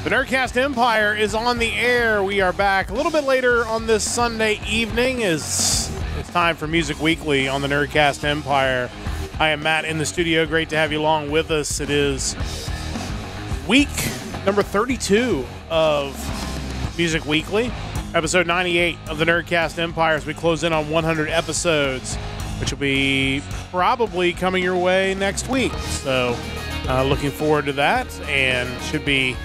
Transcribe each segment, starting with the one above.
The Nerdcast Empire is on the air. We are back a little bit later on this Sunday evening as it's time for Music Weekly on the Nerdcast Empire. I am Matt in the studio. Great to have you along with us. It is week number 32 of Music Weekly, episode 98 of the Nerdcast Empire as we close in on 100 episodes, which will be probably coming your way next week. So looking forward to that, and should be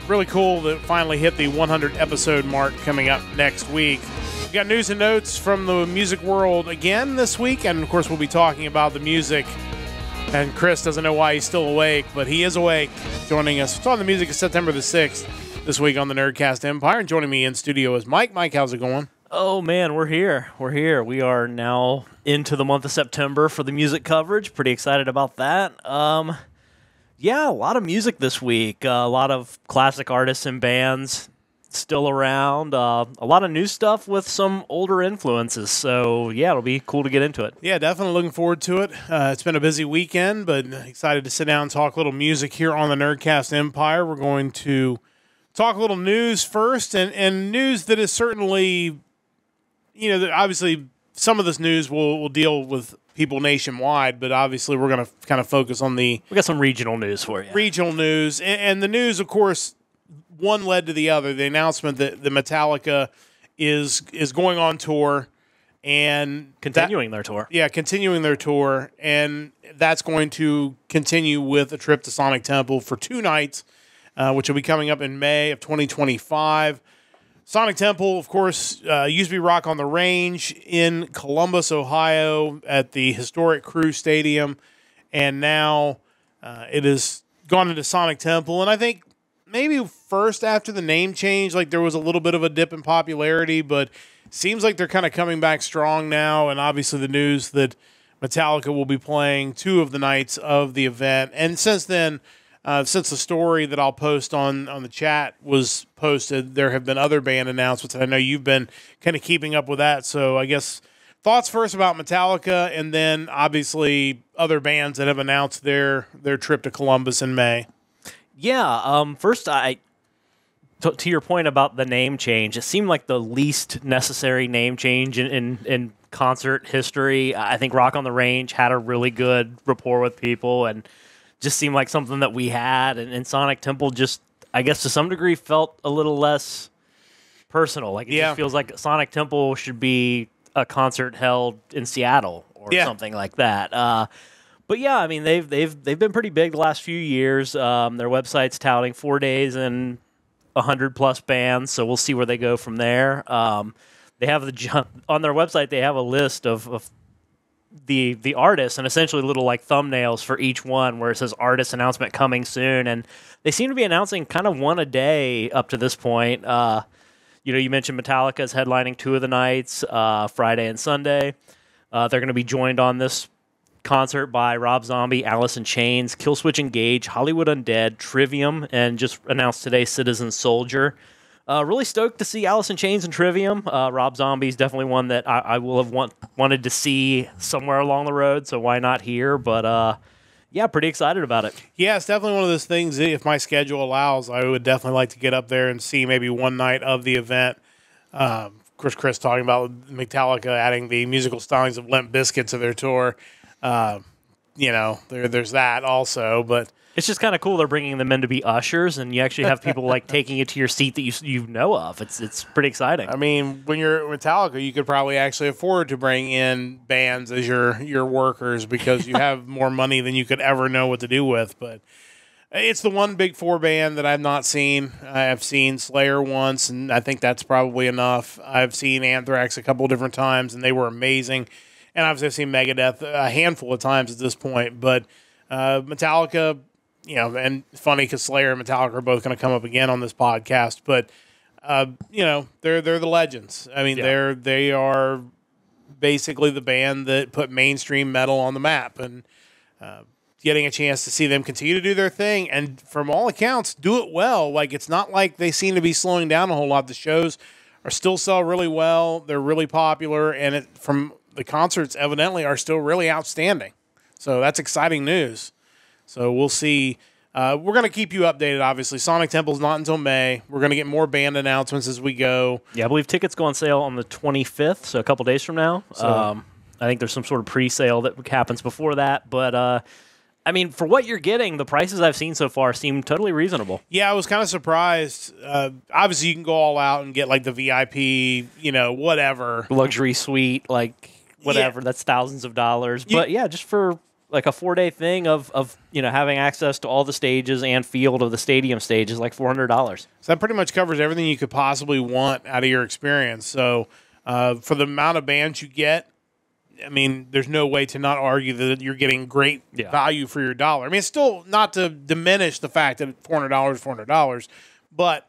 really cool to finally hit the 100 episode mark coming up next week. We've got news and notes from the music world again this week, and of course we'll be talking about the music. And Chris doesn't know why he's still awake, but he is awake, joining us. It's on the music of September the 6th this week on the Nerdcast Empire. And joining me in studio is Mike. Mike, how's it going? Oh, man, we're here. We're here. We are now into the month of September for the music coverage. Pretty excited about that. Yeah, a lot of music this week. A lot of classic artists and bands still around. A lot of new stuff with some older influences. So, yeah, it'll be cool to get into it. Yeah, definitely looking forward to it. It's been a busy weekend, but excited to sit down and talk a little music here on the Nerdcast Empire. We're going to talk a little news first, and news that is certainly, you know, obviously some of this news will deal with people nationwide, but obviously we're going to kind of focus on the... We got some regional news for you. Regional news. And the news, of course, one led to the other. The announcement that the Metallica is going on tour and... Continuing their tour. Yeah, continuing their tour. And that's going to continue with a trip to Sonic Temple for 2 nights, which will be coming up in May of 2025. Sonic Temple, of course, used to be Rock on the Range in Columbus, Ohio, at the historic Crew Stadium, and now it has gone into Sonic Temple. And I think maybe first after the name change, like there was a little bit of a dip in popularity, but it seems like they're kind of coming back strong now. And obviously the news that Metallica will be playing 2 of the nights of the event, and since then. Since the story that I'll post on the chat was posted, there have been other band announcements, and I know you've been kind of keeping up with that. So I guess thoughts first about Metallica, and then obviously other bands that have announced their trip to Columbus in May. Yeah, first, to your point about the name change, it seemed like the least necessary name change in concert history. I think Rock on the Range had a really good rapport with people, and just seemed like something that we had, and Sonic Temple just, I guess to some degree, felt a little less personal. Like it just feels like Sonic Temple should be a concert held in Seattle or something like that. But yeah, I mean they've been pretty big the last few years. Their website's touting 4 days and 100+ bands, so we'll see where they go from there. They have on their website they have a list of the artists and essentially little like thumbnails for each one where it says artist announcement coming soon, and they seem to be announcing kind of one a day up to this point. You mentioned Metallica is headlining 2 of the nights, Friday and Sunday. They're going to be joined on this concert by Rob Zombie, Alice in Chains, Killswitch Engage, Hollywood Undead, Trivium, and just announced today Citizen Soldier. Really stoked to see Alice in Chains and Trivium. Rob Zombie's definitely one that I will have wanted to see somewhere along the road, so why not here? But yeah, pretty excited about it. Yeah, it's definitely one of those things, if my schedule allows, I would definitely like to get up there and see maybe one night of the event. Of course, Chris talking about Metallica adding the musical stylings of Limp Bizkit to their tour. There's that also, but... It's just kind of cool they're bringing them in to be ushers, and you actually have people like taking it to your seat that you know of. It's pretty exciting. I mean, when you're Metallica, you could probably actually afford to bring in bands as your workers because you have more money than you could ever know what to do with. But it's the one Big 4 band that I've not seen. I've seen Slayer once, and I think that's probably enough. I've seen Anthrax a couple different times, and they were amazing. And obviously I've seen Megadeth a handful of times at this point. But Metallica... and funny because Slayer and Metallica are both going to come up again on this podcast, but they're the legends. I mean, they are basically the band that put mainstream metal on the map, and getting a chance to see them continue to do their thing, and from all accounts, do it well. Like it's not like they seem to be slowing down a whole lot. The shows are still sell really well. They're really popular, and from the concerts, evidently, are still really outstanding. So that's exciting news. So we'll see we're going to keep you updated, obviously. Sonic Temple's not until May. We're going to get more band announcements as we go. Yeah, I believe tickets go on sale on the 25th, so a couple days from now. So, I think there's some sort of pre-sale that happens before that. But, I mean, for what you're getting, the prices I've seen so far seem totally reasonable. Yeah, I was kind of surprised. Obviously, you can go all out and get, like, the VIP, whatever. Luxury suite, like, whatever. Yeah. That's thousands of dollars. But, yeah, just for... like a 4-day thing of having access to all the stages and field of the stadium stage is like $400. So that pretty much covers everything you could possibly want out of your experience. So for the amount of bands you get, I mean, there's no way to not argue that you're getting great value for your dollar. I mean, it's still not to diminish the fact that $400, but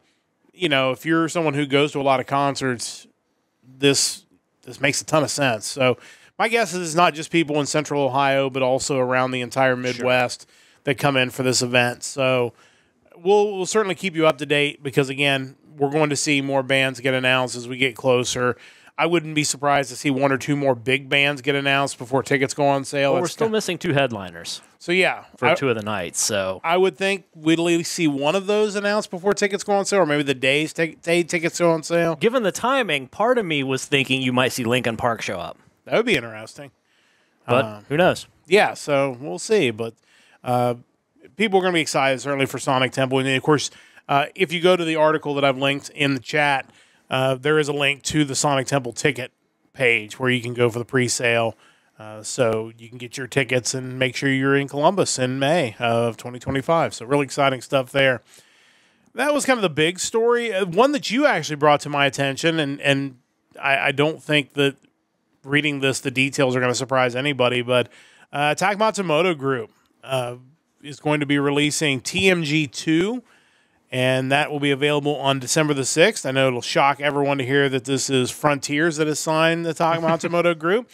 if you're someone who goes to a lot of concerts, this makes a ton of sense. So. My guess is it's not just people in Central Ohio, but also around the entire Midwest that come in for this event. So we'll certainly keep you up to date because, again, we're going to see more bands get announced as we get closer. I wouldn't be surprised to see one or two more big bands get announced before tickets go on sale. Well, we're still missing 2 headliners. So, yeah. For 2 of the nights. So I would think we'd at least see one of those announced before tickets go on sale, or maybe the day tickets go on sale. Given the timing, part of me was thinking you might see Linkin Park show up. That would be interesting. But who knows? Yeah, so we'll see. But people are going to be excited, certainly, for Sonic Temple. And, of course, if you go to the article that I've linked in the chat, there is a link to the Sonic Temple ticket page where you can go for the pre-sale. So you can get your tickets and make sure you're in Columbus in May of 2025. So really exciting stuff there. That was kind of the big story. One that you actually brought to my attention, and I don't think that reading this, the details are going to surprise anybody, but Tak Matsumoto Group is going to be releasing TMG2, and that will be available on December the 6th. I know it'll shock everyone to hear that this is Frontiers that has signed the Tak Matsumoto Group.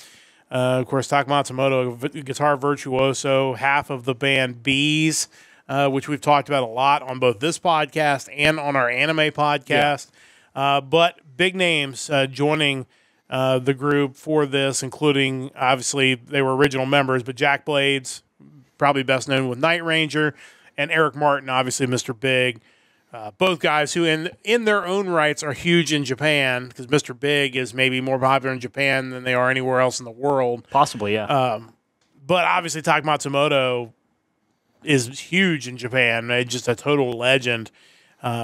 Of course, Tak Matsumoto, a guitar virtuoso, half of the band Bees, which we've talked about a lot on both this podcast and on our anime podcast. Yeah. But big names joining the group for this, including, obviously, they were original members, but Jack Blades, probably best known with Night Ranger, and Eric Martin, obviously Mr. Big. Both guys who, in their own rights, are huge in Japan, because Mr. Big is maybe more popular in Japan than they are anywhere else in the world. Possibly, yeah. But obviously, Tak Matsumoto is huge in Japan, just a total legend.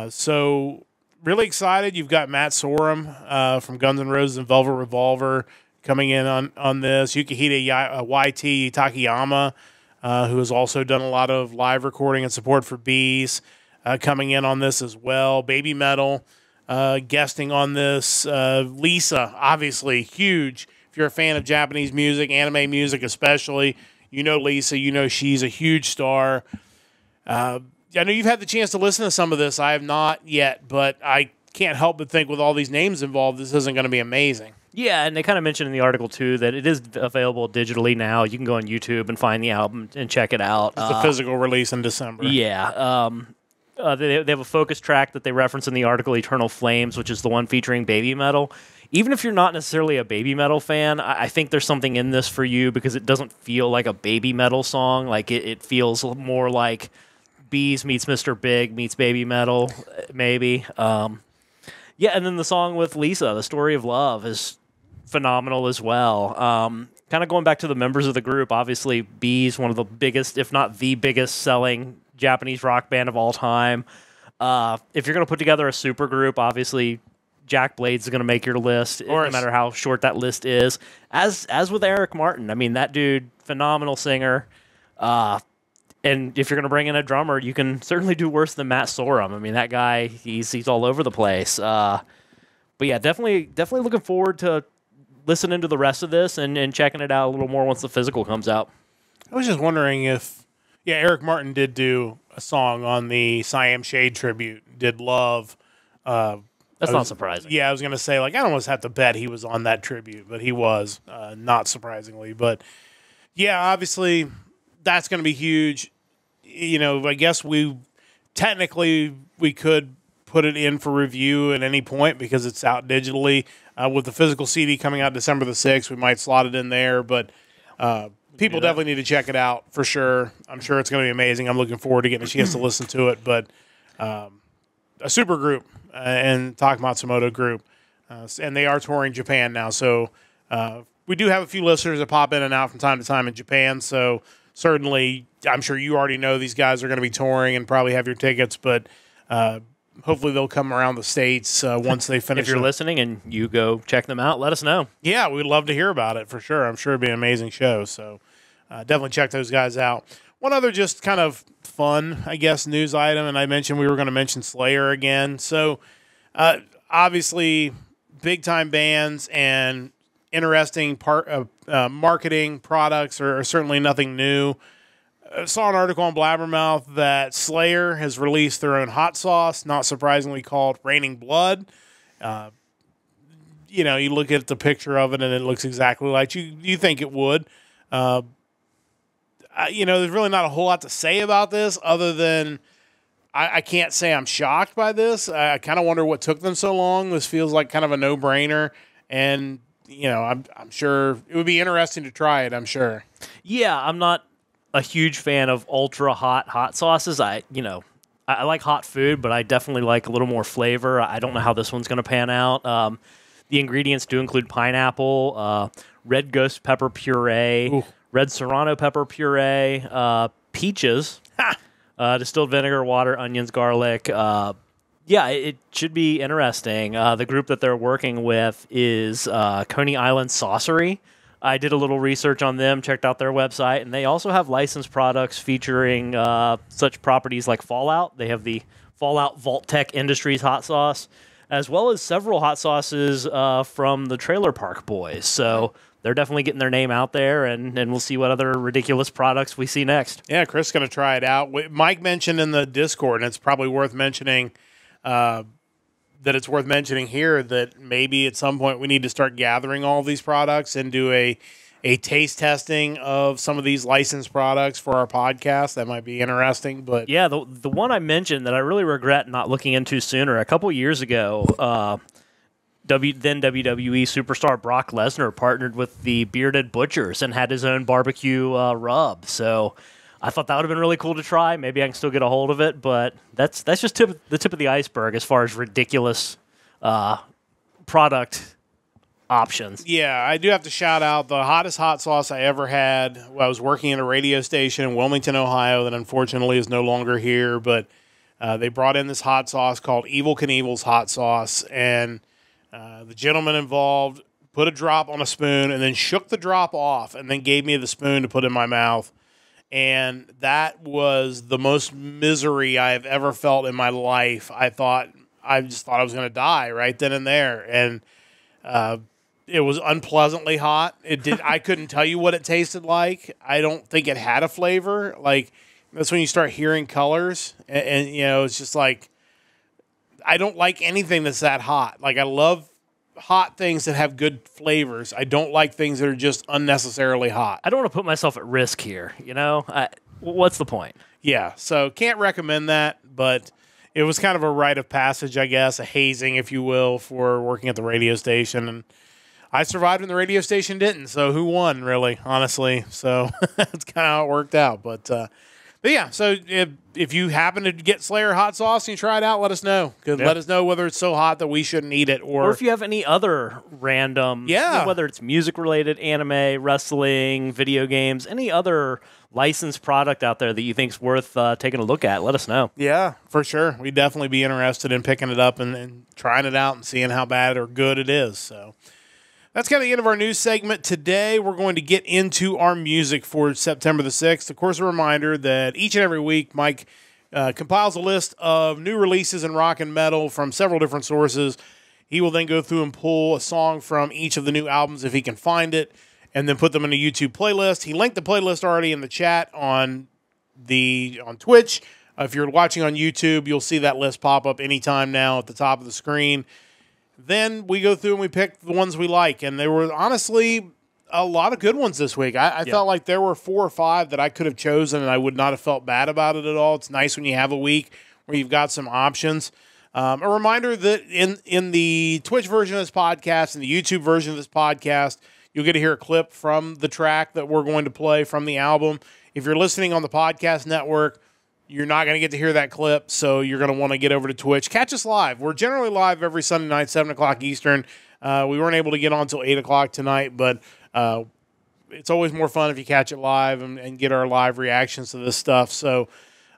So... really excited. You've got Matt Sorum from Guns N' Roses and Velvet Revolver coming in on this. Yukihide YT Takayama, who has also done a lot of live recording and support for Bees, coming in on this as well. Baby Metal guesting on this. Lisa, obviously huge. If you're a fan of Japanese music, anime music especially, Lisa. She's a huge star. I know you've had the chance to listen to some of this. I have not yet, but I can't help but think with all these names involved, this isn't going to be amazing. Yeah, and they kind of mentioned in the article, too, that it is available digitally now. You can go on YouTube and find the album and check it out. It's a physical release in December. Yeah. They have a focus track that they reference in the article, Eternal Flames, which is the one featuring Baby Metal. Even if you're not necessarily a Baby Metal fan, I think there's something in this for you because it doesn't feel like a Baby Metal song. Like, it feels more like Bees meets Mr. Big meets Baby Metal, maybe. Yeah, and then the song with Lisa, The Story of Love, is phenomenal as well. Kind of going back to the members of the group, obviously Bees, one of the biggest, if not the biggest selling Japanese rock band of all time. If you're going to put together a super group, obviously Jack Blades is going to make your list, no matter how short that list is. As with Eric Martin, I mean, that dude, phenomenal singer. And if you're going to bring in a drummer, you can certainly do worse than Matt Sorum. I mean, that guy, he's all over the place. But yeah, definitely looking forward to listening to the rest of this and checking it out a little more once the physical comes out. I was just wondering if, Eric Martin did do a song on the Siam Shade tribute, did Love. That's not surprising. Yeah, I was going to say, I almost have to bet he was on that tribute, but he was, not surprisingly. But yeah, obviously that's going to be huge. I guess we could put it in for review at any point because it's out digitally. With the physical CD coming out December the 6th, we might slot it in there. But people definitely need to check it out for sure. I'm sure it's going to be amazing. I'm looking forward to getting a chance to listen to it. But a super group and Talk Matsumoto group, and they are touring Japan now. So we do have a few listeners that pop in and out from time to time in Japan. So certainly, I'm sure you already know these guys are going to be touring and probably have your tickets. But hopefully they'll come around the States once they finish. If you're listening and you go check them out, let us know. Yeah, we'd love to hear about it for sure. I'm sure it'd be an amazing show. So definitely check those guys out. One other just kind of fun, I guess, news item, and I mentioned we were going to mention Slayer again. So obviously, big-time bands and interesting marketing products are certainly nothing new. I saw an article on Blabbermouth that Slayer has released their own hot sauce, not surprisingly called Raining Blood. You look at the picture of it, and it looks exactly like you think it would. There's really not a whole lot to say about this other than I can't say I'm shocked by this. I kind of wonder what took them so long. This feels like kind of a no-brainer, and I'm sure it would be interesting to try it. I'm sure. Yeah, I'm not a huge fan of ultra hot sauces. I like hot food, but I definitely like a little more flavor. I don't know how this one's going to pan out. The ingredients do include pineapple, red ghost pepper puree, Ooh. red serrano pepper puree, peaches, distilled vinegar, water, onions, garlic. It should be interesting. The group that they're working with is Coney Island Saucery. I did a little research on them, checked out their website, and they also have licensed products featuring such properties like Fallout. They have the Fallout Vault Tech Industries hot sauce, as well as several hot sauces from the Trailer Park Boys. So they're definitely getting their name out there, and we'll see what other ridiculous products we see next. Yeah, Chris is going to try it out. Mike mentioned in the Discord, and it's probably worth mentioning that it's worth mentioning here that maybe at some point we need to start gathering all of these products and do a taste testing of some of these licensed products for our podcast. That might be interesting. But yeah, the one I mentioned that I really regret not looking into sooner, a couple years ago, then WWE superstar Brock Lesnar partnered with the Bearded Butchers and had his own barbecue rub. So I thought that would have been really cool to try. Maybe I can still get a hold of it, but that's just the tip of the iceberg as far as ridiculous product options. Yeah, I do have to shout out the hottest hot sauce I ever had. I was working at a radio station in Wilmington, Ohio, that unfortunately is no longer here, but they brought in this hot sauce called Evil Knievel's hot sauce, and the gentleman involved put a drop on a spoon and then shook the drop off and then gave me the spoon to put in my mouth. And that was the most misery I have ever felt in my life. I just thought I was going to die right then and there. And it was unpleasantly hot. I couldn't tell you what it tasted like. I don't think it had a flavor. Like, that's when you start hearing colors. And it's just like, I don't like anything that's that hot. Like, I love hot things that have good flavors. I don't like things that are just unnecessarily hot. I don't want to put myself at risk here, what's the point? Yeah, so can't recommend that, but it was kind of a rite of passage, I guess, a hazing, if you will, for working at the radio station. And I survived and the radio station didn't, so who won, really, honestly? So that's kind of how it worked out. But yeah, so if you happen to get Slayer hot sauce and you try it out, let us know. Let us know whether it's so hot that we shouldn't eat it. Or if you have any other random, whether it's music-related, anime, wrestling, video games, any other licensed product out there that you think is worth taking a look at, let us know. Yeah, for sure. We'd definitely be interested in picking it up and trying it out and seeing how bad or good it is. So that's kind of the end of our news segment today. We're going to get into our music for September the 6th. Of course, a reminder that each and every week, Mike compiles a list of new releases in rock and metal from several different sources. He will then go through and pull a song from each of the new albums if he can find it, and then put them in a YouTube playlist. He linked the playlist already in the chat on Twitch. If you're watching on YouTube, you'll see that list pop up anytime now at the top of the screen. Then we go through and we pick the ones we like. And there were honestly a lot of good ones this week. I felt like there were 4 or 5 that I could have chosen and I would not have felt bad about it at all. It's nice when you have a week where you've got some options. A reminder that in the Twitch version of this podcast and the YouTube version of this podcast, you'll get to hear a clip from the track that we're going to play from the album. If you're listening on the podcast network, you're not going to get to hear that clip, so you're going to want to get over to Twitch. Catch us live. We're generally live every Sunday night, 7 o'clock Eastern. We weren't able to get on until 8 o'clock tonight, but it's always more fun if you catch it live and get our live reactions to this stuff. So,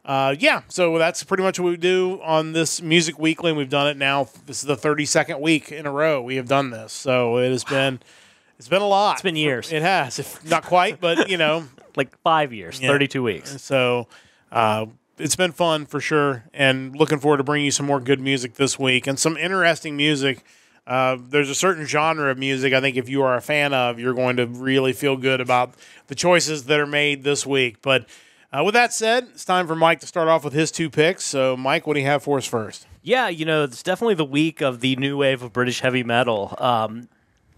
so that's pretty much what we do on this Music Weekly, and we've done it now. This is the 32nd week in a row we have done this, so it has been a lot. It's been years. It has, if not quite, but like 5 years, 32 weeks. So it's been fun for sure, and looking forward to bringing you some more good music this week and some interesting music. There's a certain genre of music I think if you are a fan of, you're going to really feel good about the choices that are made this week. But with that said, it's time for Mike to start off with his 2 picks. So, Mike, what do you have for us first? Yeah, it's definitely the week of the new wave of British heavy metal.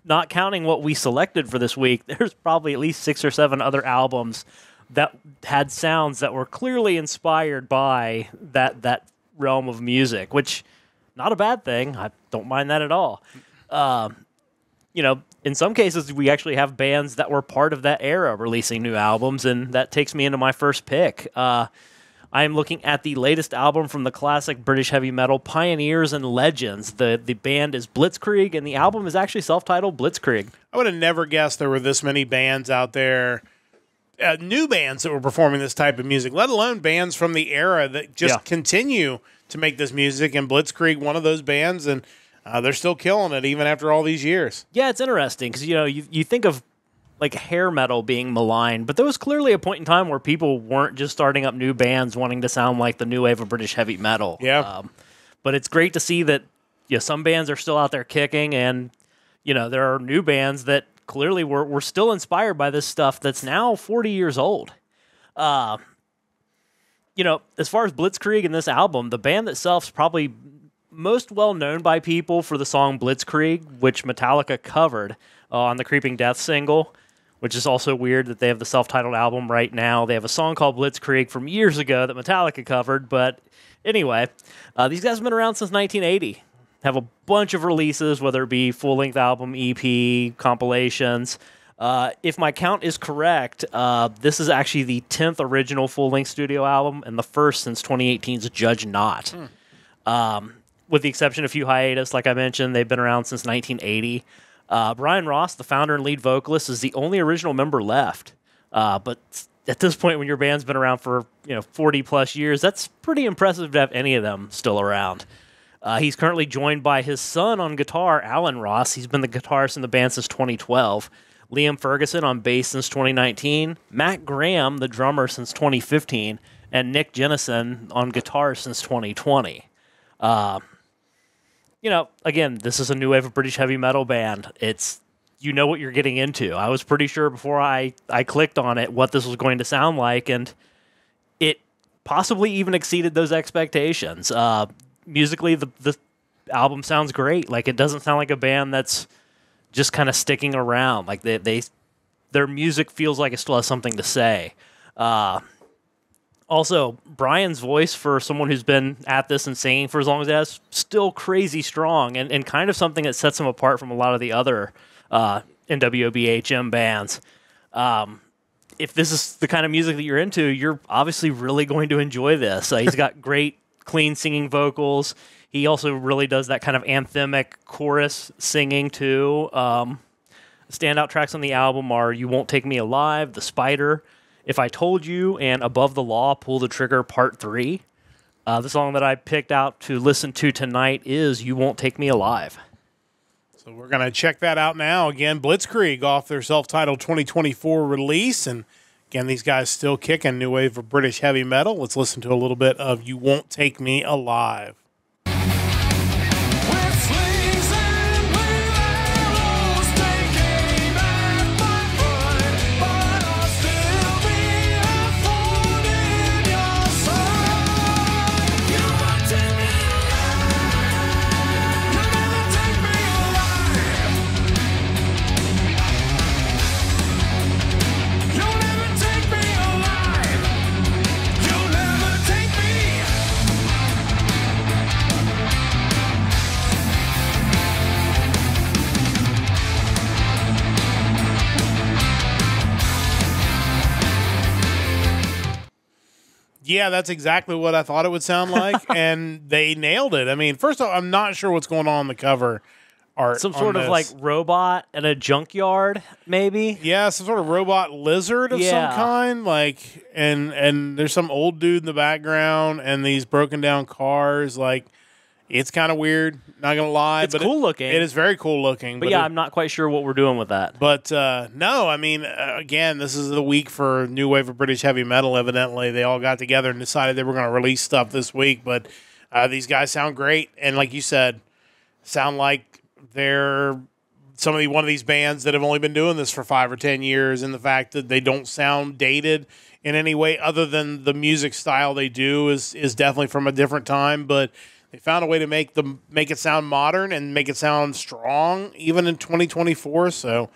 Not counting what we selected for this week, there's probably at least 6 or 7 other albums that had sounds that were clearly inspired by that realm of music, which not a bad thing. I don't mind that at all. In some cases, we actually have bands that were part of that era releasing new albums, and that takes me into my first pick. I am looking at the latest album from the classic British heavy metal Pioneers and Legends. The band is Blitzkrieg, and the album is actually self-titled Blitzkrieg. I would have never guessed there were this many bands out there, new bands that were performing this type of music, let alone bands from the era that just continue to make this music. And Blitzkrieg, one of those bands, and they're still killing it even after all these years. Yeah, it's interesting because you think of like hair metal being maligned, but there was clearly a point in time where people weren't just starting up new bands wanting to sound like the new wave of British heavy metal. Yeah, but it's great to see that some bands are still out there kicking, and there are new bands that clearly were still inspired by this stuff that's now 40 years old. As far as Blitzkrieg and this album, the band itself is probably most well known by people for the song Blitzkrieg, which Metallica covered on the Creeping Death single, which is also weird that they have the self-titled album right now. They have a song called Blitzkrieg from years ago that Metallica covered, but anyway, these guys have been around since 1980. Have a bunch of releases, whether it be full-length album, EP, compilations. If my count is correct, this is actually the 10th original full-length studio album and the first since 2018's Judge Not. With the exception of a few hiatus, like I mentioned, they've been around since 1980. Brian Ross, the founder and lead vocalist, is the only original member left. But at this point, when your band's been around for 40-plus years, that's pretty impressive to have any of them still around. He's currently joined by his son on guitar, Alan Ross. He's been the guitarist in the band since 2012. Liam Ferguson on bass since 2019. Matt Graham, the drummer, since 2015. And Nick Jennison on guitar since 2020. Again, this is a new wave of British heavy metal band. It's, what you're getting into. I was pretty sure before I clicked on it what this was going to sound like, and it possibly even exceeded those expectations. Musically, the album sounds great. Like, it doesn't sound like a band that's just kind of sticking around. Like, their music feels like it still has something to say. Also, Brian's voice, for someone who's been at this and singing for as long as he has, still crazy strong, and kind of something that sets him apart from a lot of the other NWOBHM bands. If this is the kind of music that you're into, you're obviously really going to enjoy this. He's got great, clean singing vocals. He also really does that kind of anthemic chorus singing, too. Standout tracks on the album are You Won't Take Me Alive, The Spider, If I Told You, and Above the Law, Pull the Trigger Part 3. The song that I picked out to listen to tonight is You Won't Take Me Alive. So we're going to check that out now. Again, Blitzkrieg off their self-titled 2024 release. And again, these guys still kicking, new wave of British heavy metal. Let's listen to a little bit of You Won't Take Me Alive. Yeah, that's exactly what I thought it would sound like, and they nailed it. I mean, first of all, I'm not sure what's going on the cover art. Some sort of like robot in a junkyard, maybe. Yeah, some sort of robot lizard of some kind. Like, and there's some old dude in the background, and these broken down cars. Like, it's kind of weird. Not gonna lie, it's cool looking. It is very cool looking. But yeah, I'm not quite sure what we're doing with that. But no, I mean, again, this is the week for new wave of British heavy metal. Evidently, they all got together and decided they were going to release stuff this week. But these guys sound great, and like you said, sound like they're one of these bands that have only been doing this for 5 or 10 years, and the fact that they don't sound dated in any way other than the music style they do is definitely from a different time. But they found a way to make it sound modern and make it sound strong, even in 2024. So,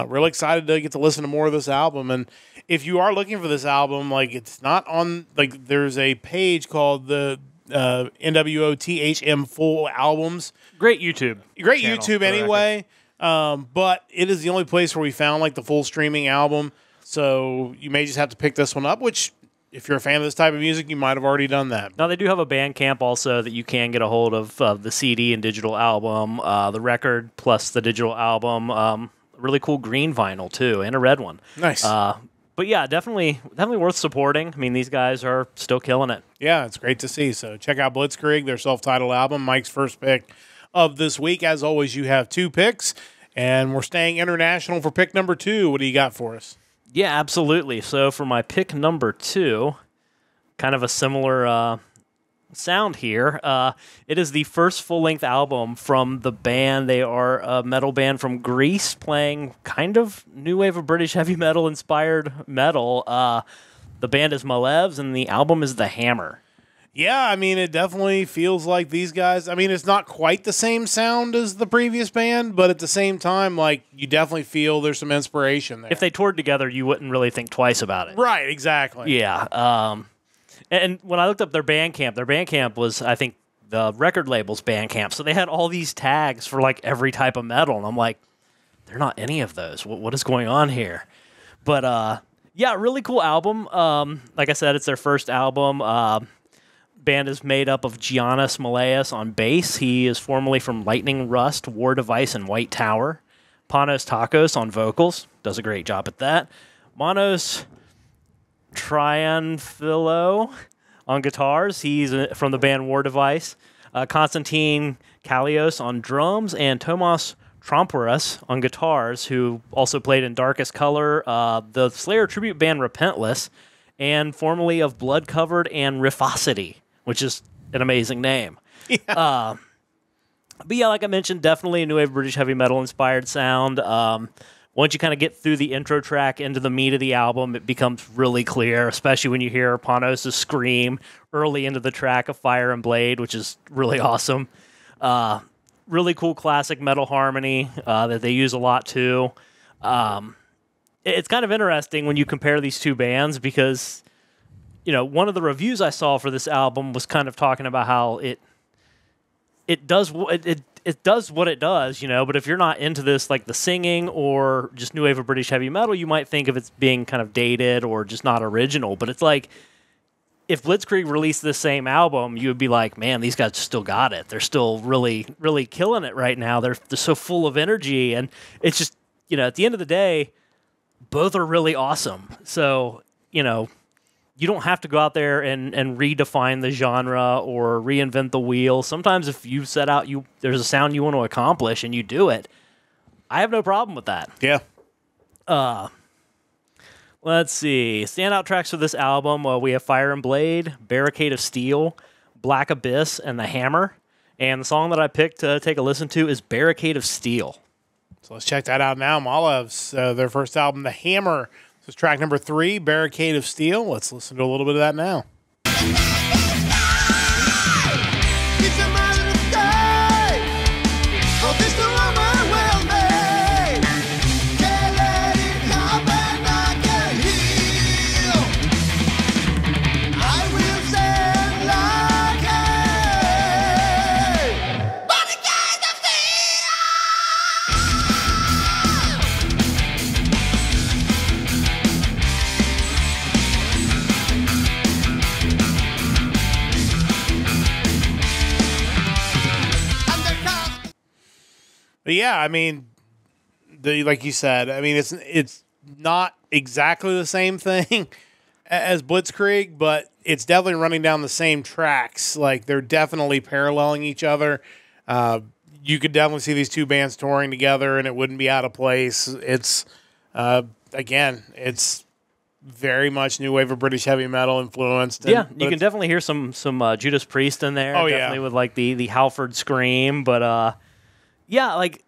really excited to get to listen to more of this album. And if you are looking for this album, like it's not on, like there's a page called the NWOTHM Full Albums. Great YouTube Anyway. But it is the only place where we found like the full streaming album. So you may just have to pick this one up, which, if you're a fan of this type of music, you might have already done that. Now, they do have a Bandcamp also that you can get a hold of the CD and digital album, the record plus the digital album. Really cool green vinyl, too, and a red one. Nice. But yeah, definitely worth supporting. I mean, these guys are still killing it. Yeah, it's great to see. So check out Blitzkrieg, their self-titled album, Mike's first pick of this week. As always, you have 2 picks, and we're staying international for pick number 2. What do you got for us? Yeah, absolutely. So for my pick number 2, kind of a similar sound here. It is the first full-length album from the band. They are a metal band from Greece playing kind of new wave of British heavy metal inspired metal. The band is Mallevs, and the album is The Hammer. Yeah, I mean, it definitely feels like these guys. I mean, it's not quite the same sound as the previous band, but at the same time, like, you definitely feel there's some inspiration there. If they toured together, you wouldn't really think twice about it. Right, exactly. Yeah. And when I looked up their Bandcamp was, I think, the record label's Bandcamp. So they had all these tags for, like, every type of metal. And I'm like, they're not any of those. What is going on here? But, yeah, really cool album. Like I said, it's their first album. Band is made up of Giannis Malaeus on bass. He is formerly from Lightning Rust, War Device, and White Tower. Panos Takos on vocals. Does a great job at that. Manos Trianfilo on guitars. He's from the band War Device. Konstantin Kalios on drums. And Tomas Tromperas on guitars, who also played in Darkest Color, the Slayer tribute band Repentless, and formerly of Blood Covered and Riffosity, which is an amazing name. Yeah. But yeah, like I mentioned, definitely a new wave British heavy metal inspired sound. Once you kind of get through the intro track into the meat of the album, it becomes really clear, especially when you hear Panos' scream early into the track of Fire and Blade, which is really awesome. Really cool classic metal harmony that they use a lot too. It's kind of interesting when you compare these two bands because, you know, one of the reviews I saw for this album was kind of talking about how it does what it does, you know, but if you're not into this, like the singing or just new wave of British heavy metal, you might think of it being kind of dated or just not original. But it's like, if Blitzkrieg released this same album, you would be like, man, these guys still got it. They're still really, really killing it right now. They're so full of energy. And it's just, you know, at the end of the day, both are really awesome. So, you know, you don't have to go out there and redefine the genre or reinvent the wheel. Sometimes if you set out, there's a sound you want to accomplish and you do it, I have no problem with that. Yeah. Let's see. Standout tracks for this album, we have Fire and Blade, Barricade of Steel, Black Abyss, and The Hammer. And the song that I picked to take a listen to is Barricade of Steel. So let's check that out now. Mallevs, their first album, The Hammer. This is track number 3, Barricade of Steel. Let's listen to a little bit of that now. But yeah, I mean, like you said, I mean, it's not exactly the same thing as Blitzkrieg, but it's definitely running down the same tracks. Like, they're definitely paralleling each other. You could definitely see these two bands touring together, and it wouldn't be out of place. It's, again, it's very much new wave of British heavy metal influenced. Yeah, you can definitely hear some Judas Priest in there. Oh, definitely yeah. with like the Halford scream, but yeah, like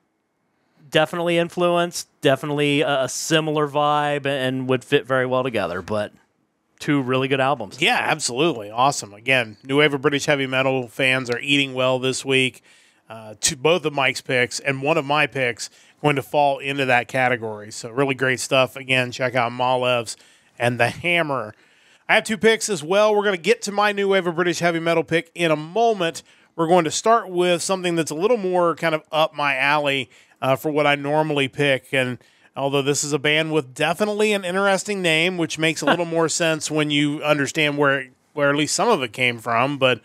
definitely influenced, definitely a similar vibe, and would fit very well together. But two really good albums. Yeah, absolutely. Awesome. Again, new wave of British heavy metal fans are eating well this week. Both of Mike's picks and one of my picks going to fall into that category. So really great stuff. Again, check out Mallevs and The Hammer. I have two picks as well. We're going to get to my new wave of British heavy metal pick in a moment. We're going to start with something that's a little more kind of up my alley for what I normally pick. And although this is a band with definitely an interesting name, which makes a little more sense when you understand where at least some of it came from. But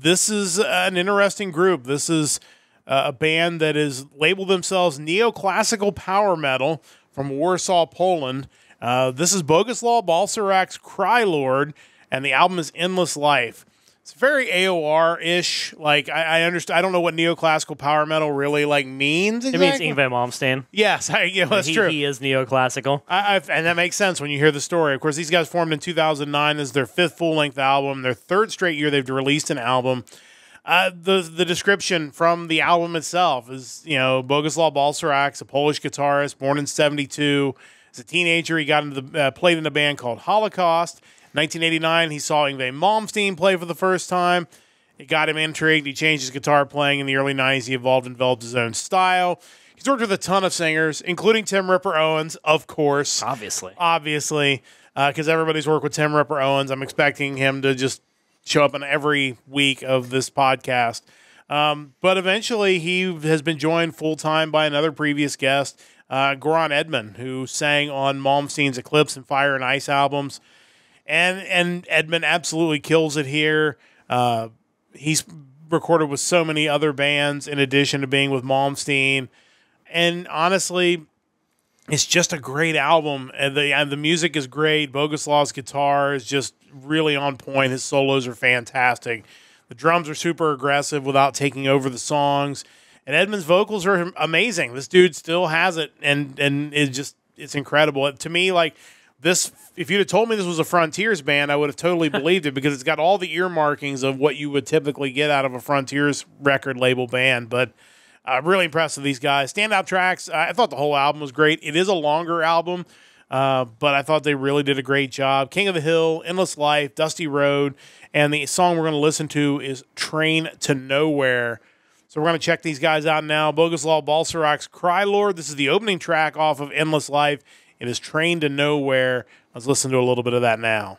this is an interesting group. This is a band that is labeled themselves neoclassical power metal from Warsaw, Poland. This is Boguslaw, Balcerak's Crylord, and the album is Endless Life. It's very AOR-ish. Like, I understand. I don't know what neoclassical power metal really like means exactly. It means Yngwie Malmsteen. Yes, that's true. He is neoclassical. And that makes sense when you hear the story. Of course, these guys formed in 2009. This is their fifth full-length album. Their third straight year they've released an album. The description from the album itself is, Boguslaw Balcerak's a Polish guitarist, born in 1972. As a teenager, he got into played in a band called Holocaust. 1989, he saw Yngwie Malmsteen play for the first time. It got him intrigued. He changed his guitar playing. In the early 90s, he evolved and developed his own style. He's worked with a ton of singers, including Tim Ripper Owens, of course. Obviously, because everybody's worked with Tim Ripper Owens. I'm expecting him to just show up in every week of this podcast. But eventually, he has been joined full-time by another previous guest, Goran Edman, who sang on Malmsteen's Eclipse and Fire and Ice albums. And Edman absolutely kills it here. He's recorded with so many other bands in addition to being with Malmsteen. And honestly, it's just a great album. And the music is great. Boguslaw's guitar is just really on point. His solos are fantastic. The drums are super aggressive without taking over the songs. And Edman's vocals are amazing. This dude still has it, and it's incredible. To me, like, this, if you'd have told me this was a Frontiers band, I would have totally believed it because it's got all the earmarkings of what you would typically get out of a Frontiers record label band. But really impressed with these guys. Standout tracks, I thought the whole album was great. It is a longer album, but I thought they really did a great job. King of the Hill, Endless Life, Dusty Road, and the song we're going to listen to is Train to Nowhere. So we're going to check these guys out now. Boguslaw Balcerak's Crylord. This is the opening track off of Endless Life. It is Train to Nowhere. Let's listen to a little bit of that now.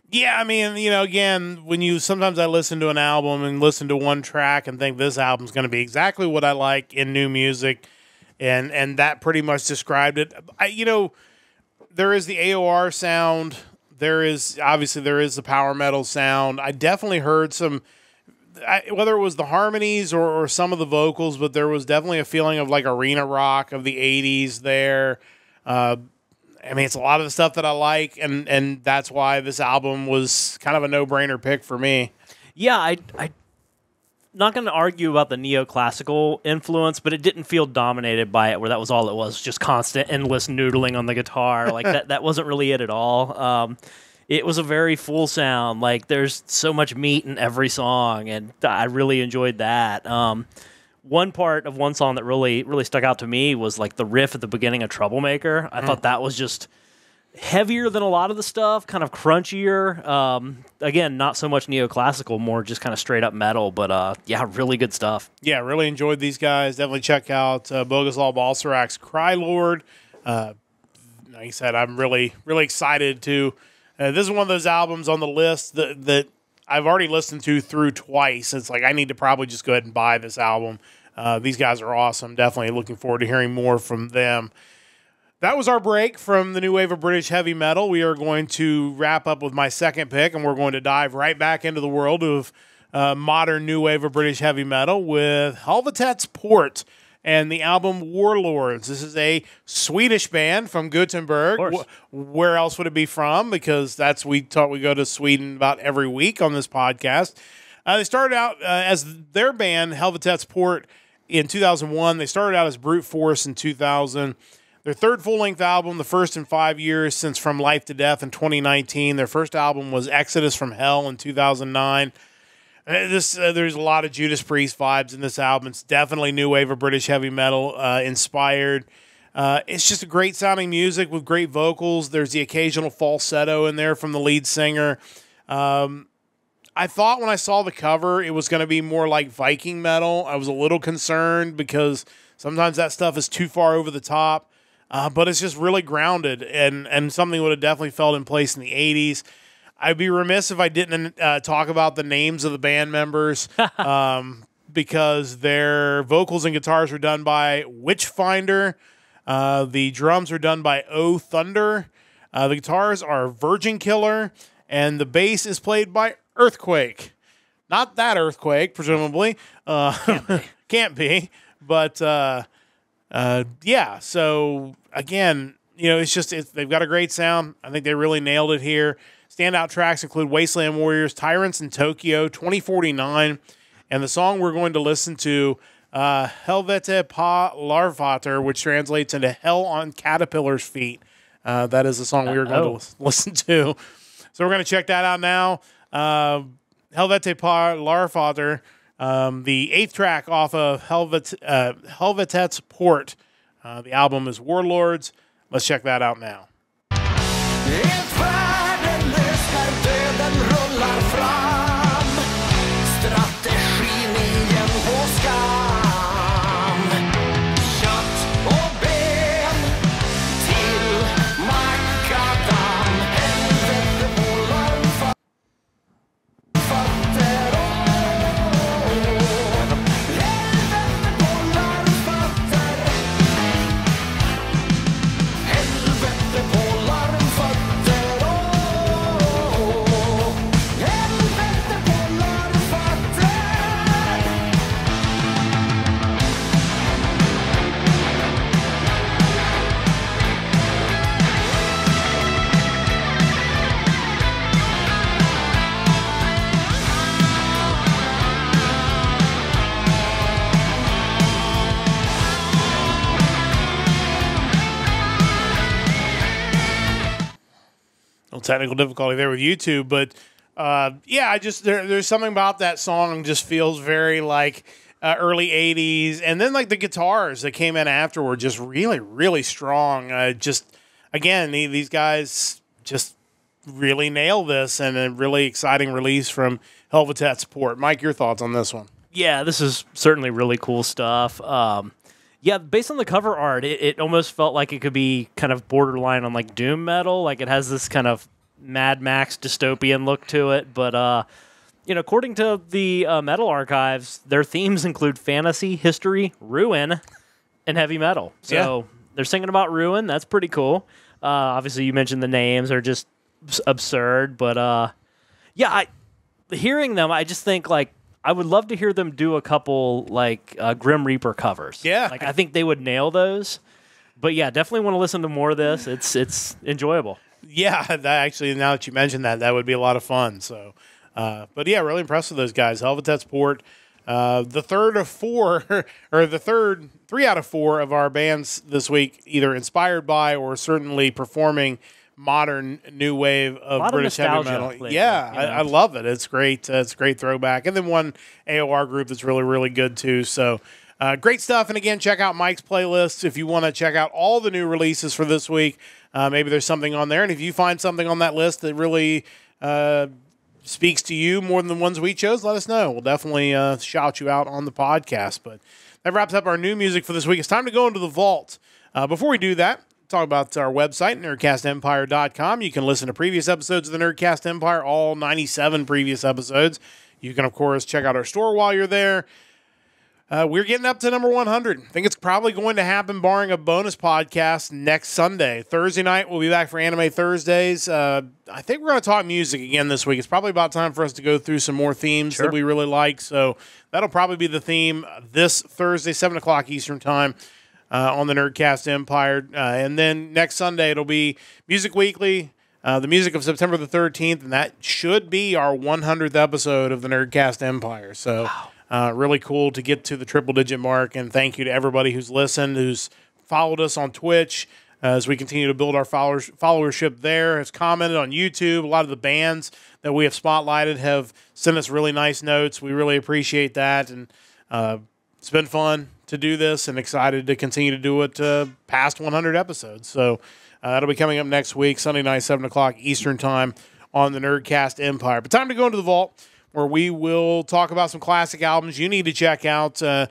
Yeah, I mean, again, sometimes I listen to an album and listen to one track and think this album's going to be exactly what I like in new music, and that pretty much described it. There is the AOR sound. There is the power metal sound. I definitely heard some, whether it was the harmonies or some of the vocals, but there was definitely a feeling of like arena rock of the 80s there. I mean, it's a lot of the stuff that I like, and that's why this album was kind of a no-brainer pick for me. Yeah, not going to argue about the neoclassical influence, but it didn't feel dominated by it, where that was all it was, just constant, endless noodling on the guitar. Like that wasn't really it at all. It was a very full sound. Like there's so much meat in every song, and I really enjoyed that. One part of one song that really stuck out to me was like the riff at the beginning of Troublemaker. I thought that was just heavier than a lot of the stuff, kind of crunchier. Again, not so much neoclassical, more just kind of straight up metal, but yeah, really good stuff. Yeah, really enjoyed these guys. Definitely check out Boguslaw Balcerak's Crylord. Like I said, I'm really excited to. This is one of those albums on the list that I've already listened to through twice. It's like I need to probably just go ahead and buy this album. These guys are awesome. Definitely looking forward to hearing more from them. That was our break from the new wave of British heavy metal. We are going to wrap up with my second pick, and we're going to dive right back into the world of modern new wave of British heavy metal with Helvetets Port and the album Warlords. This is a Swedish band from Gothenburg. Where else would it be from? Because we go to Sweden about every week on this podcast. They started out as their band, Helvetets Port, in 2001. They started out as Brute Force in 2000. Their third full-length album, the first in 5 years since From Life to Death in 2019. Their first album was Exodus from Hell in 2009. There's a lot of Judas Priest vibes in this album. It's definitely new wave of British heavy metal inspired. It's just a great sounding music with great vocals. There's the occasional falsetto in there from the lead singer. I thought when I saw the cover it was going to be more like Viking metal. I was a little concerned because sometimes that stuff is too far over the top. But it's just really grounded and something would have definitely felt in place in the 80s. I'd be remiss if I didn't talk about the names of the band members because their vocals and guitars are done by Witchfinder. The drums are done by O Thunder. The guitars are Virgin Killer. And the bass is played by Earthquake. Not that Earthquake, presumably. Can't be. But yeah, so again, they've got a great sound. I think they really nailed it here. Standout tracks include Wasteland Warriors, Tyrants in Tokyo, 2049, and the song we're going to listen to, Helvete pa Larvater, which translates into Hell on Caterpillar's Feet. That is the song we were going to listen to. So we're going to check that out now. Helvete pa Larvater, the 8th track off of Helvetets Port. The album is Warlords. Let's check that out now. Döden rullar fram, strategin igen på skam. Kött och ben till makadam. Helvete bollar fötter. Helvete bollar fötter. Helvete bollar fötter. Technical difficulty there with YouTube, but yeah, there's something about that song just feels very like early 80s, and then like the guitars that came in afterward just really strong. Again, these guys just really nail this, and a really exciting release from Helvetets Port. Mike, your thoughts on this one? Yeah, this is certainly really cool stuff. Yeah, based on the cover art, it almost felt like it could be kind of borderline on like doom metal. Like it has this kind of Mad Max dystopian look to it. But, according to the Metal Archives, their themes include fantasy, history, ruin, and heavy metal. So they're singing about ruin. That's pretty cool. Obviously, you mentioned the names are just absurd. But, hearing them, I just think like, I would love to hear them do a couple like Grim Reaper covers. Yeah, like I think they would nail those. But yeah, definitely want to listen to more of this. It's enjoyable. Yeah, actually, now that you mentioned that would be a lot of fun. So, but yeah, really impressed with those guys. Helvetets Port, The third of four, or three out of four of our bands this week, either inspired by or certainly performing modern new wave of British heavy metal. Lately, Yeah, you know? I love it. It's great. It's a great throwback. And then one AOR group that's really, really good too. So great stuff. And again, check out Mike's playlist if you want to check out all the new releases for this week. Maybe there's something on there. And if you find something on that list that really speaks to you more than the ones we chose, let us know. We'll definitely shout you out on the podcast. But that wraps up our new music for this week. It's time to go into the vault. Before we do that, talk about our website, nerdcastempire.com. You can listen to previous episodes of the Nerdcast Empire, all 97 previous episodes. You can, of course, check out our store while you're there. We're getting up to number 100. I think it's probably going to happen, barring a bonus podcast, next Sunday. Thursday night, we'll be back for Anime Thursdays. I think we're going to talk music again this week. It's probably about time for us to go through some more themes that we really like. So that'll probably be the theme this Thursday, 7 o'clock Eastern Time. On the Nerdcast Empire. And then next Sunday, it'll be Music Weekly, the music of September the 13th, and that should be our 100th episode of the Nerdcast Empire. So really cool to get to the triple-digit mark, and thank you to everybody who's listened, who's followed us on Twitch as we continue to build our followership there, has commented on YouTube. A lot of the bands that we have spotlighted have sent us really nice notes. We really appreciate that, and it's been fun to do this, and excited to continue to do it past 100 episodes. So that'll be coming up next week, Sunday night, 7 o'clock Eastern Time on the Nerdcast Empire. But time to go into the vault, where we will talk about some classic albums you need to check out. We're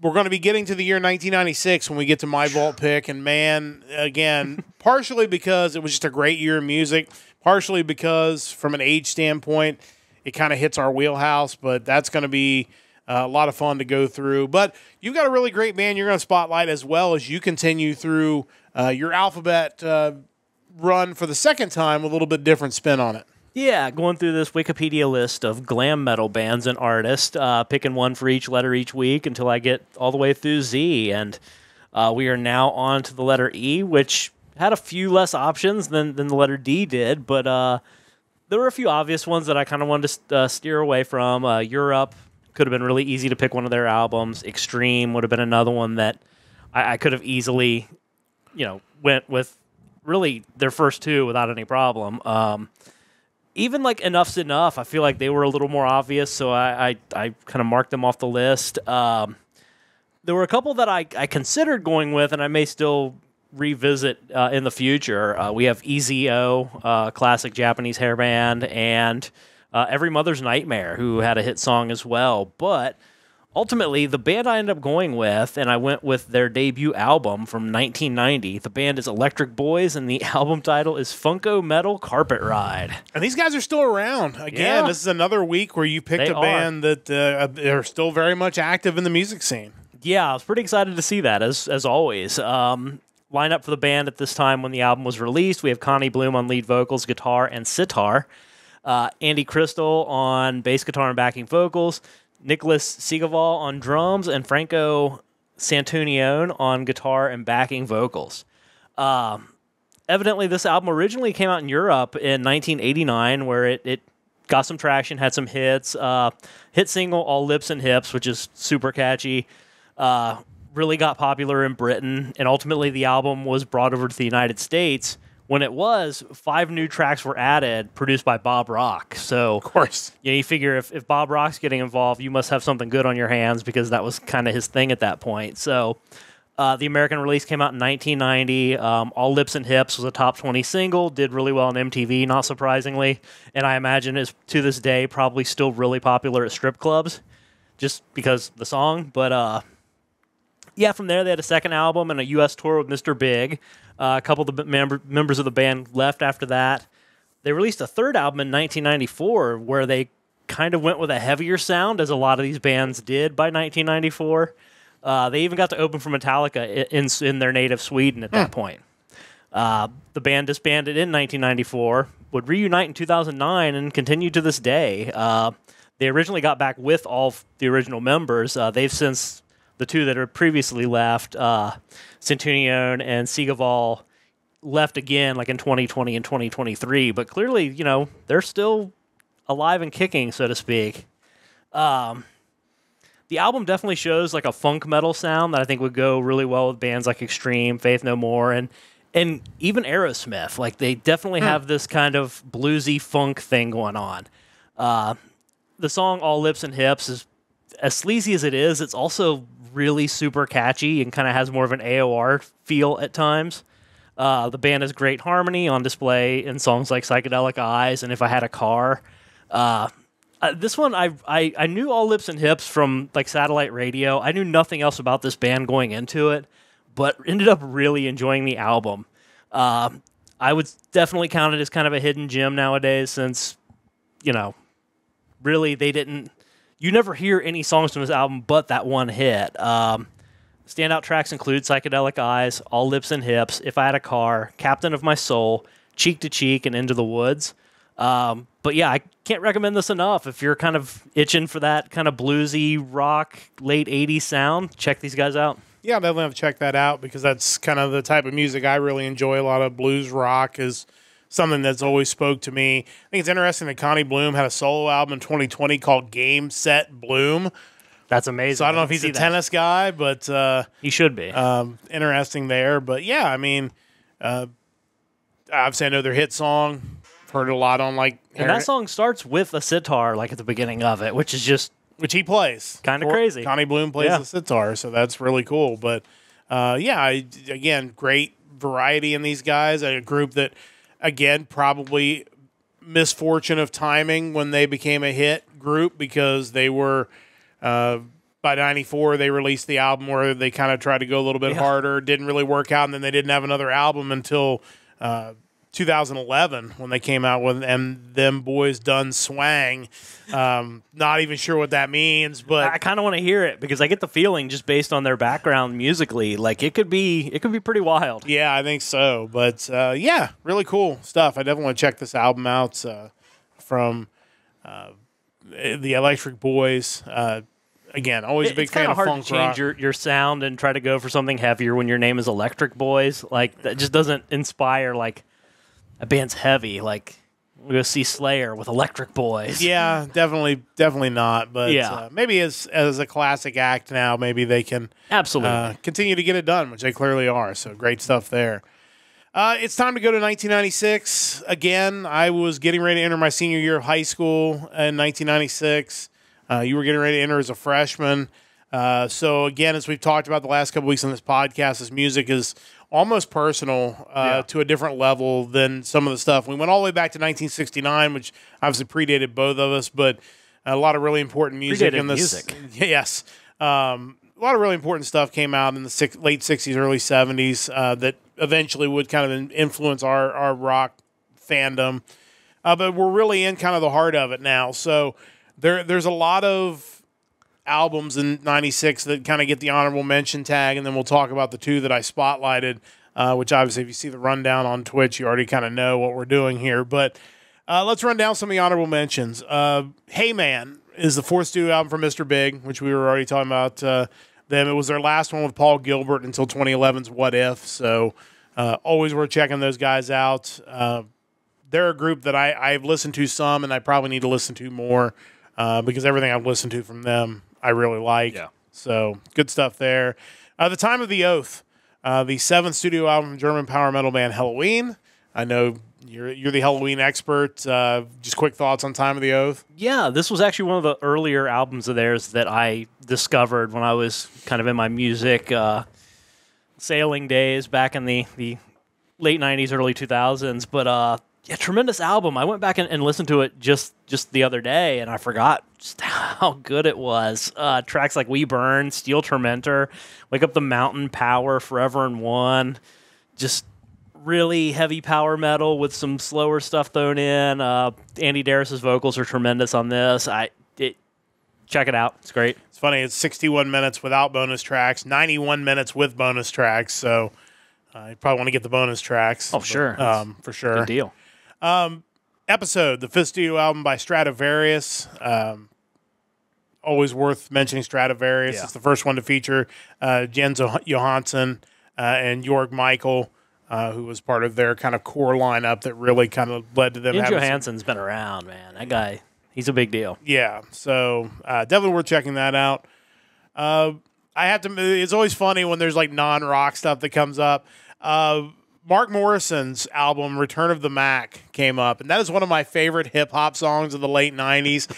going to be getting to the year 1996 when we get to my vault pick. And man, again, partially because it was just a great year of music, partially because from an age standpoint, it kind of hits our wheelhouse, but that's going to be a lot of fun to go through. But you've got a really great band you're going to spotlight as well as you continue through your alphabet run for the second time, with a little bit different spin on it. Yeah, going through this Wikipedia list of glam metal bands and artists, picking one for each letter each week until I get all the way through Z. And we are now on to the letter E, which had a few less options than the letter D did, but there were a few obvious ones that I kind of wanted to steer away from. Europe could have been really easy to pick one of their albums. Extreme would have been another one that I could have easily, went with really their first two without any problem. Even like Enough's Enough, I feel like they were a little more obvious, so I kind of marked them off the list. There were a couple that I considered going with, and I may still revisit in the future. We have EZO, classic Japanese hair band, and Every Mother's Nightmare, who had a hit song as well. But ultimately, the band I ended up going with, and I went with their debut album from 1990. The band is Electric Boys, and the album title is Funko Metal Carpet Ride. And these guys are still around. Again, This is another week where you picked band that are still very much active in the music scene. Yeah, I was pretty excited to see that, as always. Lineup for the band at this time when the album was released, we have Connie Bloom on lead vocals, guitar, and sitar. Andy Crystal on bass guitar and backing vocals, Nicholas Segaval on drums, and Franco Santunione on guitar and backing vocals. Evidently, this album originally came out in Europe in 1989, where it got some traction, had some hits. Hit single, All Lips and Hips, which is super catchy. Really got popular in Britain, and ultimately the album was brought over to the United States. When it was, 5 new tracks were added, produced by Bob Rock. So, of course, you figure if Bob Rock's getting involved, you must have something good on your hands, because that was kind of his thing at that point. So, the American release came out in 1990. All Lips and Hips was a top 20 single, did really well on MTV, not surprisingly, and I imagine is to this day probably still really popular at strip clubs, just because of the song. But yeah, from there they had a second album and a U.S. tour with Mr. Big. A couple of the members of the band left after that. They released a third album in 1994 where they kind of went with a heavier sound, as a lot of these bands did by 1994. They even got to open for Metallica in their native Sweden at that point. The band disbanded in 1994, would reunite in 2009, and continue to this day. They originally got back with all the original members. They've since... The two that had previously left, Santunione and Segaval, left again like in 2020 and 2023. But clearly, they're still alive and kicking, so to speak. the album definitely shows like a funk metal sound that I think would go really well with bands like Extreme, Faith No More, and even Aerosmith. Like they definitely have this kind of bluesy funk thing going on. The song All Lips and Hips is as sleazy as it is. It's also really super catchy and kind of has more of an AOR feel at times. The band has great harmony on display in songs like Psychedelic Eyes and If I Had a Car. This one, I knew All Lips and Hips from like satellite radio. I knew nothing else about this band going into it, but ended up really enjoying the album. I would definitely count it as kind of a hidden gem nowadays since, really you never hear any songs from this album but that one hit. Standout tracks include Psychedelic Eyes, All Lips and Hips, If I Had a Car, Captain of My Soul, Cheek to Cheek, and Into the Woods. But yeah, I can't recommend this enough. If you're kind of itching for that kind of bluesy rock, late 80s sound, check these guys out. Yeah, definitely have to check that out because that's kind of the type of music I really enjoy. A lot of blues rock is something that's always spoke to me. I think it's interesting that Connie Bloom had a solo album in 2020 called Game, Set, Bloom. That's amazing. So I don't know if he's a tennis guy, but he should be. Interesting there. But yeah, I mean, obviously I know their hit song. Heard it a lot on and that song starts with a sitar like at the beginning of it, which is just he plays kind of crazy. Connie Bloom plays the sitar, so that's really cool. But again, great variety in these guys. A group that again probably misfortune of timing when they became a hit group because they were. By 94, they released the album where they kind of tried to go a little bit harder. Didn't really work out, and then they didn't have another album until 2011 when they came out with "And Them Boys Done Swang." Not even sure what that means, but I kind of want to hear it because I get the feeling just based on their background musically, like it could be pretty wild. Yeah, I think so. But yeah, really cool stuff. I definitely want to check this album out from the Electric Boys. Again, always a big fan of funk rock. It's kind of hard to change your sound and try to go for something heavier when your name is Electric Boys. Like that just doesn't inspire like a band's heavy. Like we go see Slayer with Electric Boys. Yeah, definitely not. But maybe as a classic act now, maybe they can absolutely continue to get it done, which they clearly are. So great stuff there. It's time to go to 1996. Again, I was getting ready to enter my senior year of high school in 1996. You were getting ready to enter as a freshman. So again, as we've talked about the last couple weeks on this podcast, this music is almost personal to a different level than some of the stuff. We went all the way back to 1969, which obviously predated both of us, but a lot of really important music in this. Music. Yes. A lot of really important stuff came out in the late 60s, early 70s that eventually would kind of influence our rock fandom. But we're really in kind of the heart of it now. So there's a lot of albums in 96 that kind of get the honorable mention tag, and then we'll talk about the two that I spotlighted, which obviously if you see the rundown on Twitch, you already kind of know what we're doing here. But let's run down some of the honorable mentions. Hey Man is the fourth studio album from Mr. Big, which we were already talking about them. It was their last one with Paul Gilbert until 2011's What If, so always worth checking those guys out. They're a group that I've listened to some, and I probably need to listen to more because everything I've listened to from them I really like. Yeah. So good stuff there. The Time of the Oath, the seventh studio album from German power metal band Helloween. I know you're the Helloween expert. Just quick thoughts on Time of the Oath. Yeah, this was actually one of the earlier albums of theirs that I discovered when I was kind of in my music sailing days back in the late 90s, early 2000s. But yeah, tremendous album. I went back and listened to it just the other day, and I forgot just how good it was. Tracks like We Burn, Steel Tormentor, Wake Up the Mountain, Power, Forever and One. Just really heavy power metal with some slower stuff thrown in. Andy Darris's vocals are tremendous on this. Check it out. It's great. It's funny. It's 61 minutes without bonus tracks, 91 minutes with bonus tracks. So you probably want to get the bonus tracks. Oh, sure. For sure. Good deal. Episode, the fifth studio album by Stradivarius. Always worth mentioning Stradivarius. Yeah. It's the first one to feature Jens Johansson and Jorg Michael, who was part of their kind of core lineup that really kind of led to them. Jens Johansson's been around, man. That guy, he's a big deal. Yeah, so definitely worth checking that out. I have to. It's always funny when there's like non-rock stuff that comes up. Mark Morrison's album "Return of the Mac" came up, and that is one of my favorite hip hop songs of the late '90s.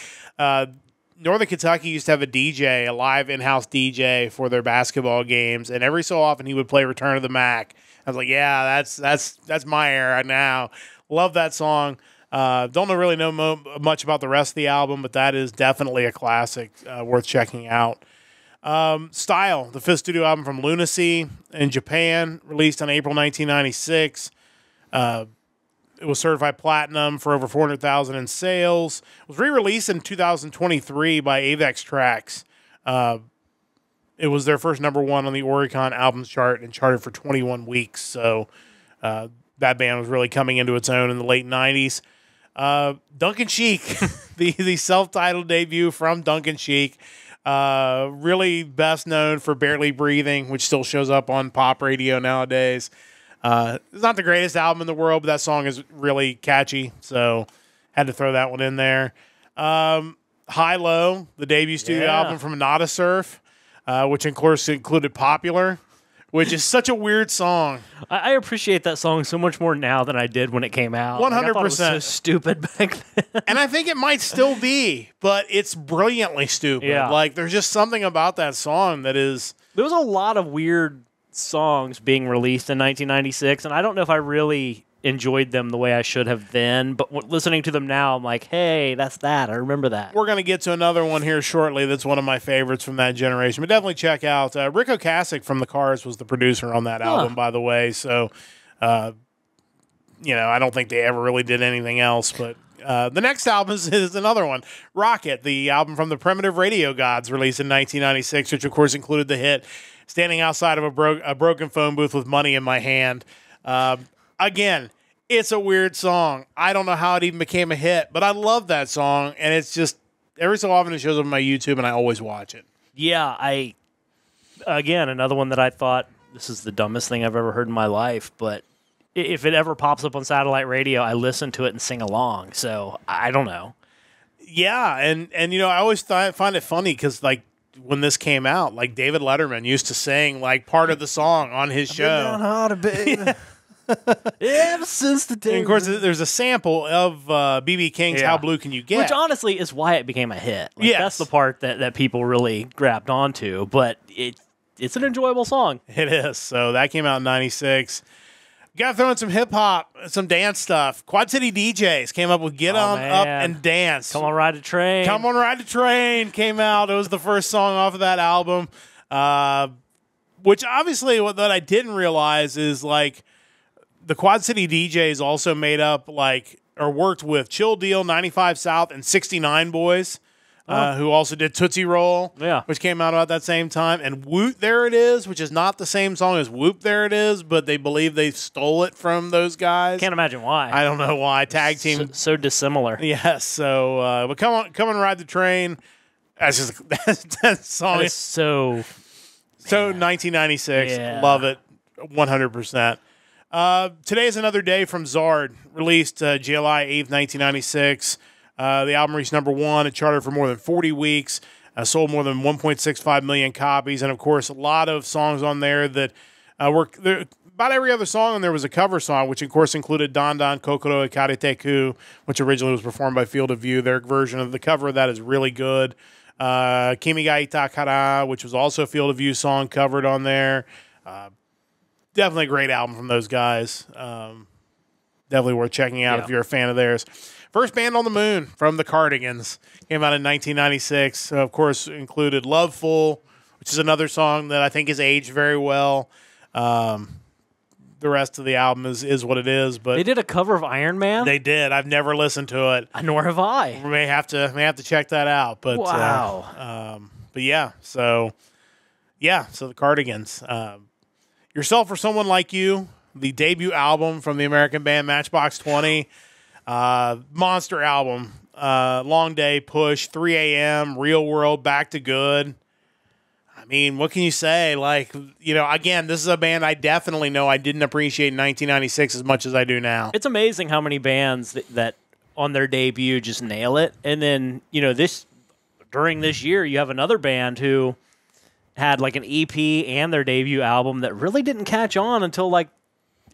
Northern Kentucky used to have a live in-house DJ for their basketball games, and every so often he would play "Return of the Mac." I was like, "Yeah, that's my era now." Love that song. Don't really know much about the rest of the album, but that is definitely a classic worth checking out. Style, the fifth studio album from Lunacy in Japan, released on April 1996. It was certified platinum for over 400,000 in sales. It was re-released in 2023 by Avex Trax. It was their first #1 on the Oricon albums chart and charted for 21 weeks. So that band was really coming into its own in the late 90s. Duncan Sheik, the self-titled debut from Duncan Sheik. Really best known for Barely Breathing, which still shows up on pop radio nowadays. It's not the greatest album in the world, but that song is really catchy, so had to throw that one in there. High Low, the debut studio album from Nada Surf, which of course included Popular, which is such a weird song. I appreciate that song so much more now than I did when it came out. 100%. Like, I thought it was so stupid back then. And I think it might still be, but it's brilliantly stupid. Yeah. Like, there's just something about that song that is... There was a lot of weird songs being released in 1996, and I don't know if I really enjoyed them the way I should have then, but listening to them now, I'm like, hey, that's that. I remember that. We're going to get to another one here shortly that's one of my favorites from that generation, but definitely check out Rick Ocasek from The Cars was the producer on that album, by the way, so I don't think they ever really did anything else, but the next album is another one, Rocket, the album from the Primitive Radio Gods, released in 1996, which of course included the hit Standing Outside of a Broken Phone Booth with Money in My Hand. Again, it's a weird song. I don't know how it even became a hit, but I love that song, and it's just, every so often it shows up on my YouTube, and I always watch it. Yeah, again, another one that I thought, this is the dumbest thing I've ever heard in my life, but if it ever pops up on satellite radio, I listen to it and sing along, so I don't know. Yeah, and I always find it funny, because, like, when this came out, like, David Letterman used to sing, like, part of the song on his show. Been down harder, baby. Ever since the day. And of course, there's a sample of B.B. King's How Blue Can You Get? Which, honestly, is why it became a hit. Like, yes. That's the part that people really grabbed onto, but it's an enjoyable song. It is. So that came out in 96. Got to throw in some hip-hop, some dance stuff. Quad City DJs came up with Get On Up and Dance. Come on, Ride the Train. Come on, Ride the Train came out. It was the first song off of that album. Which, obviously, what I didn't realize is, like, the Quad City DJs also made up, like, or worked with Chill Deal, 95 South, and 69 Boys, who also did Tootsie Roll, which came out about that same time. And Woot There It Is, which is not the same song as Whoop There It Is, but they believe they stole it from those guys. Can't imagine why. I don't know why. Tag team. So dissimilar. Yes. So, but come on, Ride the Train. That's just that song. That is so 1996. Yeah. Love it. 100%. Today is Another Day from Zard, released July 8th, 1996. The album reached #1. It charted for more than 40 weeks, sold more than 1.65 million copies, and of course, a lot of songs on there that were there. About every other song on there was a cover song, which of course included Don Don Kokoro Ikareteku, which originally was performed by Field of View. Their version of the cover of that is really good. Kimi ga Ita Kara, which was also a Field of View song covered on there. Definitely a great album from those guys. Definitely worth checking out if you're a fan of theirs. First Band on the Moon from the Cardigans came out in 1996. Of course, included Loveful, which is another song that I think has aged very well. The rest of the album is what it is. But they did a cover of Iron Man? They did. I've never listened to it. Nor have I. We may have to check that out. But wow. But yeah. So the Cardigans. Yourself or Someone Like You, the debut album from the American band Matchbox 20. Monster album. Long Day, Push, 3 a.m., Real World, Back to Good. I mean, what can you say? Like, again, this is a band I definitely know I didn't appreciate in 1996 as much as I do now. It's amazing how many bands that on their debut just nail it. And then, during this year, you have another band who had like an EP and their debut album that really didn't catch on until like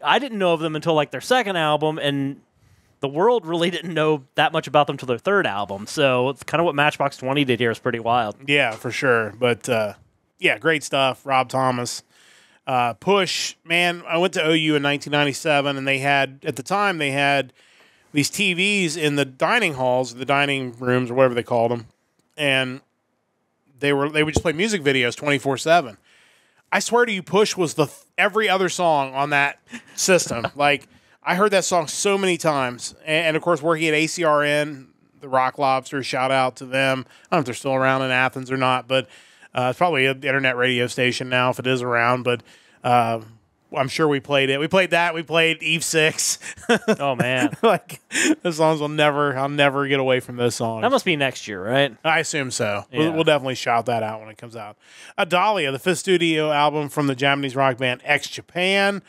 I didn't know of them until like their second album, and the world really didn't know that much about them until their third album. So it's kind of what Matchbox 20 did here is pretty wild. Yeah, for sure. But yeah, great stuff. Rob Thomas. Push, man, I went to OU in 1997, and they had, at the time, they had these TVs in the dining halls, the dining rooms, or whatever they called them, and they would just play music videos 24/7. I swear to you, Push was every other song on that system. Like, I heard that song so many times, and of course, working at ACRN, the Rock Lobster, shout out to them. I don't know if they're still around in Athens or not, but it's probably an internet radio station now if it is around, but I'm sure we played it. We played that. We played Eve 6. Oh, man. Like, those songs I'll never get away from those songs. That must be next year, right? I assume so. Yeah. We'll definitely shout that out when it comes out. Dahlia, the 5th studio album from the Japanese rock band X Japan.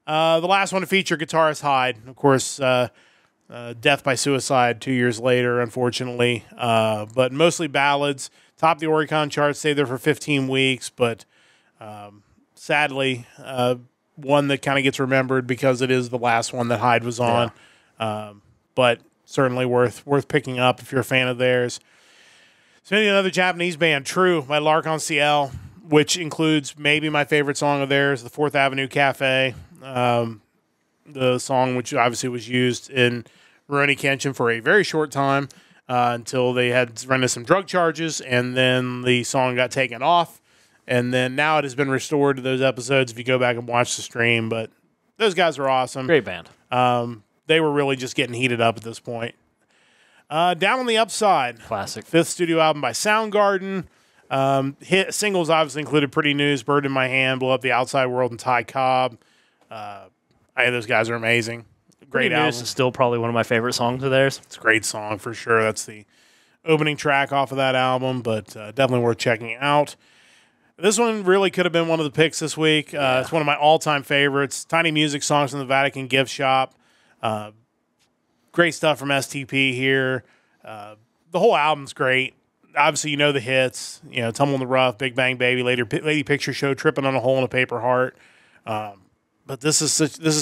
The last one to feature guitarist Hyde. Of course, death by suicide 2 years later, unfortunately. But mostly ballads. Topped the Oricon chart, stayed there for 15 weeks, but sadly, one that kind of gets remembered because it is the last one that Hyde was on. Yeah. But certainly worth picking up if you're a fan of theirs. So another Japanese band, True by L'Arc-en-Ciel, which includes maybe my favorite song of theirs, the 4th Avenue Cafe. The song which obviously was used in Rurouni Kenshin for a very short time until they had run into some drug charges, and then the song got taken off. And then now it has been restored to those episodes if you go back and watch the stream. But those guys are awesome. Great band. They were really just getting heated up at this point. Down on the Upside. Classic. 5th studio album by Soundgarden. Hit singles obviously included Pretty News, Bird in My Hand, Blow Up the Outside World, and Ty Cobb. Those guys are amazing. Great album. News is still probably one of my favorite songs of theirs. It's a great song for sure. That's the opening track off of that album, but definitely worth checking out. This one really could have been one of the picks this week. It's one of my all-time favorites. Tiny Music Songs from the Vatican Gift Shop. Great stuff from STP here. The whole album's great. Obviously, you know the hits. You know, Tumble in the Rough, Big Bang Baby, Lady Picture Show, Tripping on a Hole in a Paper Heart. But this is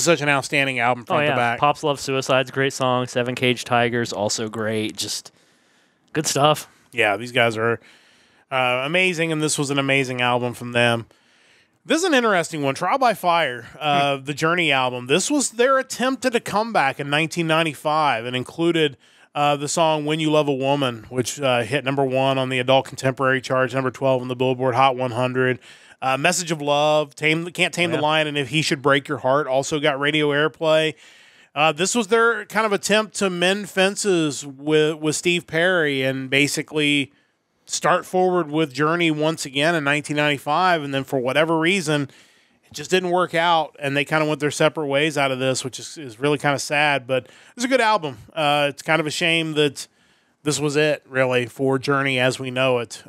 such an outstanding album front to back. Pops Love Suicide's a great song. 7 Cage Tigers, also great. Just good stuff. Yeah, these guys are amazing, and this was an amazing album from them. This is an interesting one. Trial by Fire, the Journey album. This was their attempt at a comeback in 1995 and included the song When You Love a Woman, which hit #1 on the adult contemporary charts, #12 on the Billboard Hot 100. Message of Love, Can't Tame the Lion, and If He Should Break Your Heart also got radio airplay. This was their kind of attempt to mend fences with Steve Perry and basically start forward with Journey once again in 1995, and then for whatever reason, it just didn't work out, and they kind of went their separate ways out of this, which is really kind of sad, but it's a good album. It's kind of a shame that this was it, really, for Journey as we know it,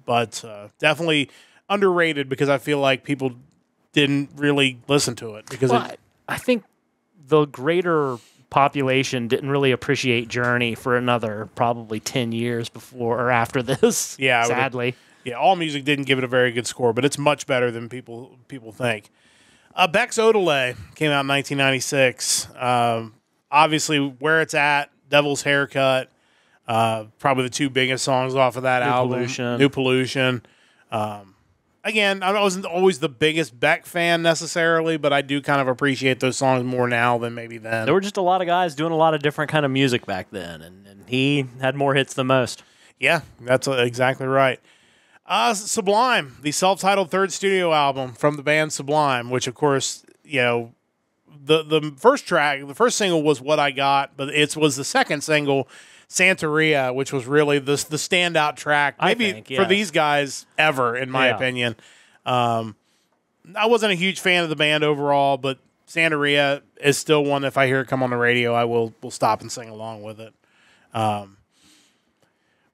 but definitely underrated because I feel like people didn't really listen to it. Because I think the greater population didn't really appreciate Journey for another probably 10 years before or after this. Yeah, sadly. AllMusic didn't give it a very good score, but it's much better than people think. Beck's Odelay came out in 1996. Obviously, Where It's At, Devil's Haircut, probably the two biggest songs off of that album. New Pollution. Again, I wasn't always the biggest Beck fan necessarily, but I do kind of appreciate those songs more now than maybe then. There were just a lot of guys doing a lot of different kind of music back then, and he had more hits than most. Yeah, that's exactly right. Sublime, the self-titled 3rd studio album from the band Sublime, which, of course, you know, the first track, the first single was What I Got, but it was the second single, Santeria, which was really the standout track, maybe for these guys ever, in my opinion. I wasn't a huge fan of the band overall, but Santeria is still one. If I hear it come on the radio, I will stop and sing along with it.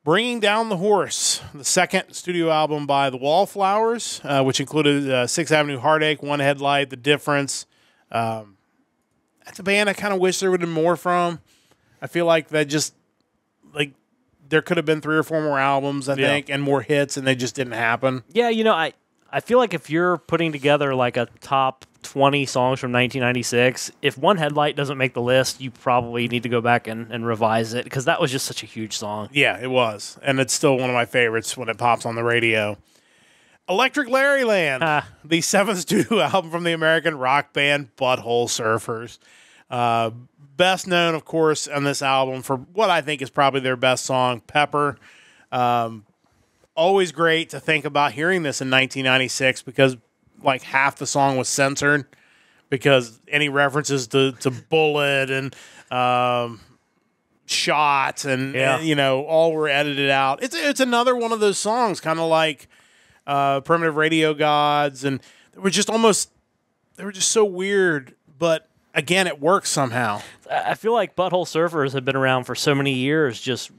Bringing Down the Horse, the 2nd studio album by the Wallflowers, which included 6th Avenue Heartache, One Headlight, The Difference. That's a band I kind of wish there would have been more from. I feel like that just, there could have been 3 or 4 more albums, I think, and more hits, and they just didn't happen. Yeah, you know, I feel like if you're putting together like a top 20 songs from 1996, if One Headlight doesn't make the list, you probably need to go back and revise it because that was just such a huge song. Yeah, it was. And it's still one of my favorites when it pops on the radio. Electric Larryland, the seventh studio album from the American rock band Butthole Surfers. Best known, of course, on this album for what I think is probably their best song, Pepper. Always great to think about hearing this in 1996 because like half the song was censored because any references to Bullet and Shot and you know, all were edited out. It's another one of those songs, kind of like Primitive Radio Gods, and they were just so weird, but again, it works somehow. I feel like Butthole Surfers have been around for so many years, just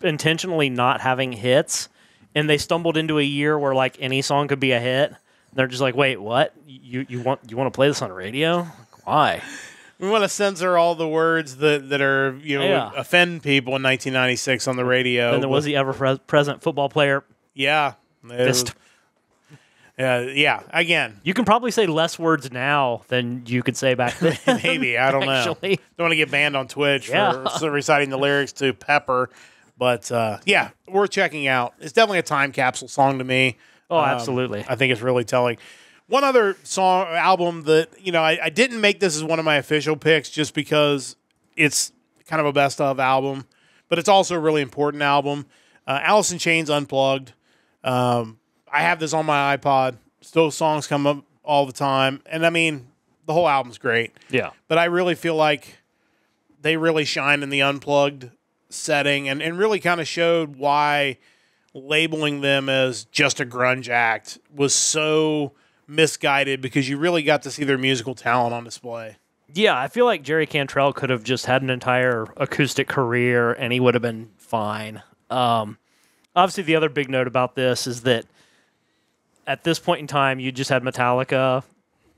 intentionally not having hits, and they stumbled into a year where like any song could be a hit. They're just like, wait, what? You want to play this on the radio? Like, why? We want to censor all the words that are offend people in 1996 on the radio. And there was the ever-present football player. Yeah. Yeah. Again, you can probably say less words now than you could say back then. Maybe, I don't know. Don't want to get banned on Twitch for reciting the lyrics to Pepper, but worth checking out. It's definitely a time capsule song to me. Oh, absolutely. I think it's really telling. One other album that I didn't make this as one of my official picks just because it's kind of a best of album, but it's also a really important album. Alice in Chains Unplugged. I have this on my iPod. Still songs come up all the time. And I mean, the whole album's great. Yeah. But I really feel like they really shine in the Unplugged setting and really kind of showed why labeling them as just a grunge act was so misguided because you really got to see their musical talent on display. Yeah, I feel like Jerry Cantrell could have just had an entire acoustic career and he would have been fine. Obviously, the other big note about this is that at this point in time, you just had Metallica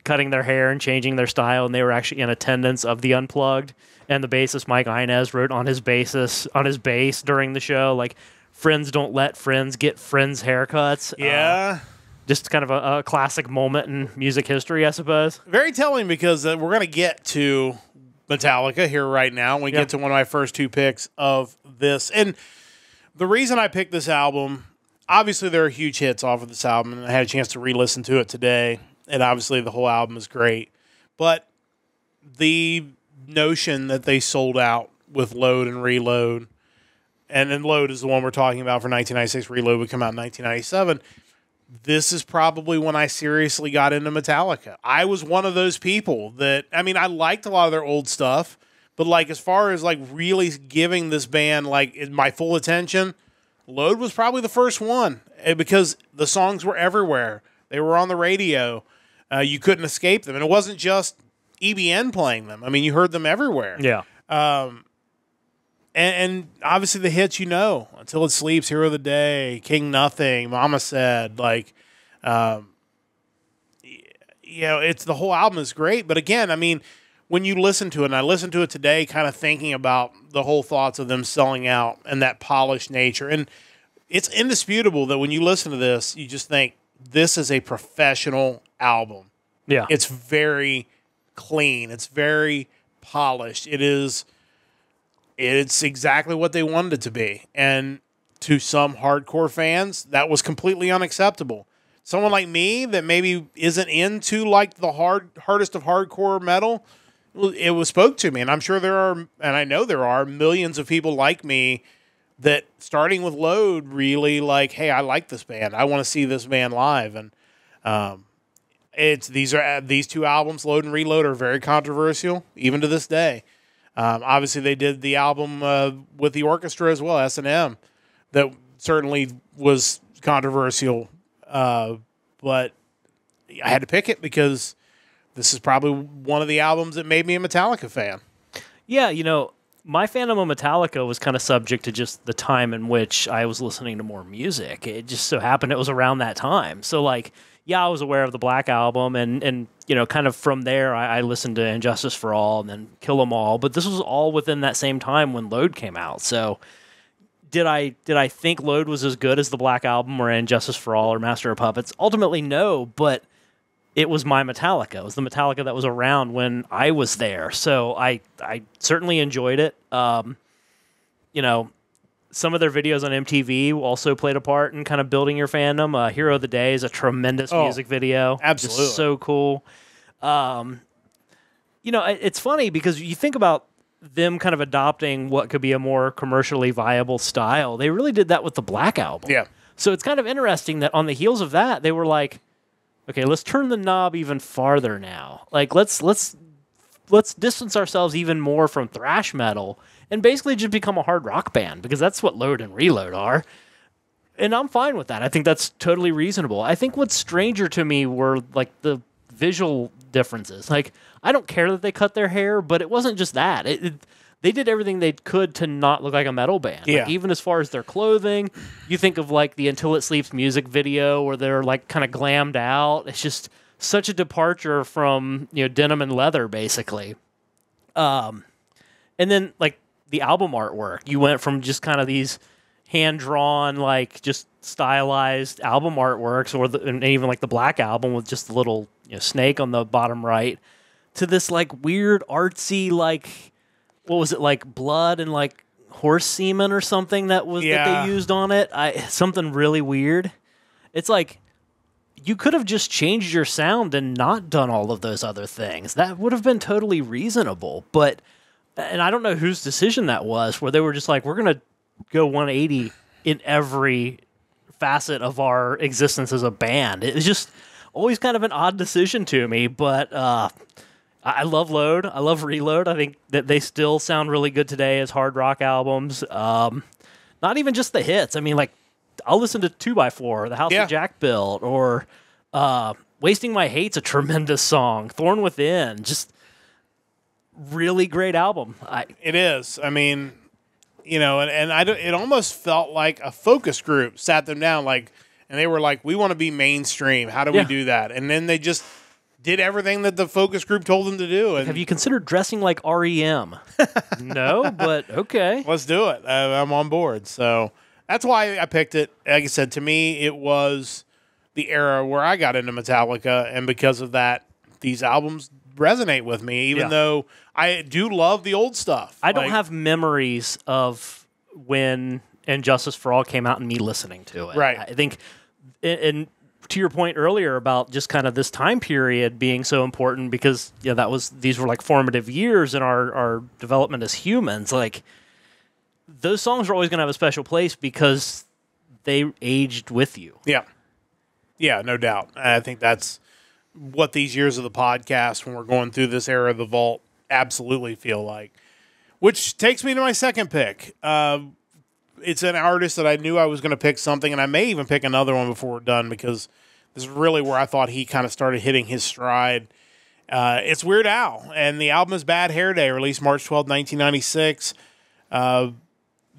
cutting their hair and changing their style, and they were actually in attendance of the Unplugged. And the bassist Mike Inez wrote on his bass during the show, like, "Friends don't let friends get friends haircuts." Yeah. Just kind of a classic moment in music history, I suppose. Very telling because we're going to get to Metallica here right now. We get to one of my first two picks of this. And the reason I picked this album, obviously there are huge hits off of this album, and I had a chance to re-listen to it today, and obviously the whole album is great. But the notion that they sold out with Load and Reload, and then Load is the one we're talking about for 1996, Reload would come out in 1997, this is probably when I seriously got into Metallica. I was one of those people that, I mean, I liked a lot of their old stuff, but like as far as like really giving this band like my full attention, Load was probably the first one because the songs were everywhere. They were on the radio. You couldn't escape them. And it wasn't just EBN playing them. I mean, you heard them everywhere. Yeah. And obviously the hits, Until It Sleeps, Hero of the Day, King Nothing, Mama Said, like, it's the whole album is great. But again, I mean, when you listen to it, and I listened to it today, kind of thinking about the whole thoughts of them selling out and that polished nature. And it's indisputable that when you listen to this, you just think this is a professional album. Yeah. It's very clean. It's very polished. It's exactly what they wanted it to be. And to some hardcore fans, that was completely unacceptable. Someone like me that maybe isn't into like the hardest of hardcore metal, it was spoke to me. And I'm sure there are, and I know there are millions of people like me that starting with Load really like, hey, I like this band. I want to see this band live. And these two albums, Load and Reload, are very controversial, even to this day. Obviously, they did the album with the orchestra as well, S&M, that certainly was controversial. But I had to pick it because this is probably one of the albums that made me a Metallica fan. Yeah, my fandom of Metallica was kind of subject to just the time in which I was listening to more music. It just so happened it was around that time. So, like, I was aware of the Black Album, and kind of from there, I listened to Injustice for All and then Kill 'Em All. But this was all within that same time when Load came out. So did I think Load was as good as the Black Album or Injustice for All or Master of Puppets? Ultimately, no, but it was my Metallica. It was the Metallica that was around when I was there. So I certainly enjoyed it. You know, some of their videos on MTV also played a part in kind of building your fandom. Hero of the Day is a tremendous music video. Absolutely. Just so cool. You know, it's funny because you think about them kind of adopting what could be a more commercially viable style. They really did that with the Black Album. Yeah. So it's kind of interesting that on the heels of that, they were like, okay, let's turn the knob even farther now. Like, let's distance ourselves even more from thrash metal and basically just become a hard rock band, because that's what Load and Reload are. And I'm fine with that. I think that's totally reasonable. I think what's stranger to me were like the visual differences. Like, I don't care that they cut their hair, but it wasn't just that. They did everything they could to not look like a metal band. Yeah. Like, even as far as their clothing, you think of like the Until It Sleeps music video where they're like kind of glammed out. It's just such a departure from, you know, denim and leather, basically. And then like the album artwork, you went from just kind of these hand-drawn, like just stylized album artworks, and even like the Black Album with just a little, you know, snake on the bottom right, to this like weird artsy, like, what was it, like blood and like horse semen or something that they used on it. Something really weird. It's like you could have just changed your sound and not done all of those other things. That would have been totally reasonable. And I don't know whose decision that was, where they were just like, we're gonna go 180 in every facet of our existence as a band. It was just always kind of an odd decision to me, but I love Load. I love Reload. I think that they still sound really good today as hard rock albums. Not even just the hits. I mean, like, I'll listen to 2x4, The House that Jack Built, or Wasting My Hate's a tremendous song. Thorn Within, just really great album. It is. I mean, you know, and it almost felt like a focus group sat them down, like, and they were like, we want to be mainstream. How do we do that? And then they just did everything that the focus group told them to do. And have you considered dressing like REM? No, but okay. Let's do it. I'm on board. So that's why I picked it. Like I said, to me, it was the era where I got into Metallica, and because of that, these albums resonate with me, even though I do love the old stuff. I don't have memories of when Injustice for All came out and me listening to it. Right. I think, and to your point earlier about just kind of this time period being so important, because these were like formative years in our development as humans. Like, those songs are always going to have a special place because they aged with you. Yeah. Yeah, no doubt. I think that's what these years of the podcast, when we're going through this era of the vault, absolutely feel like. Which takes me to my second pick. It's an artist that I knew I was going to pick something, and I may even pick another one before we're done, because this is really where I thought he kind of started hitting his stride. It's Weird Al, and the album is Bad Hair Day, released March 12, 1996.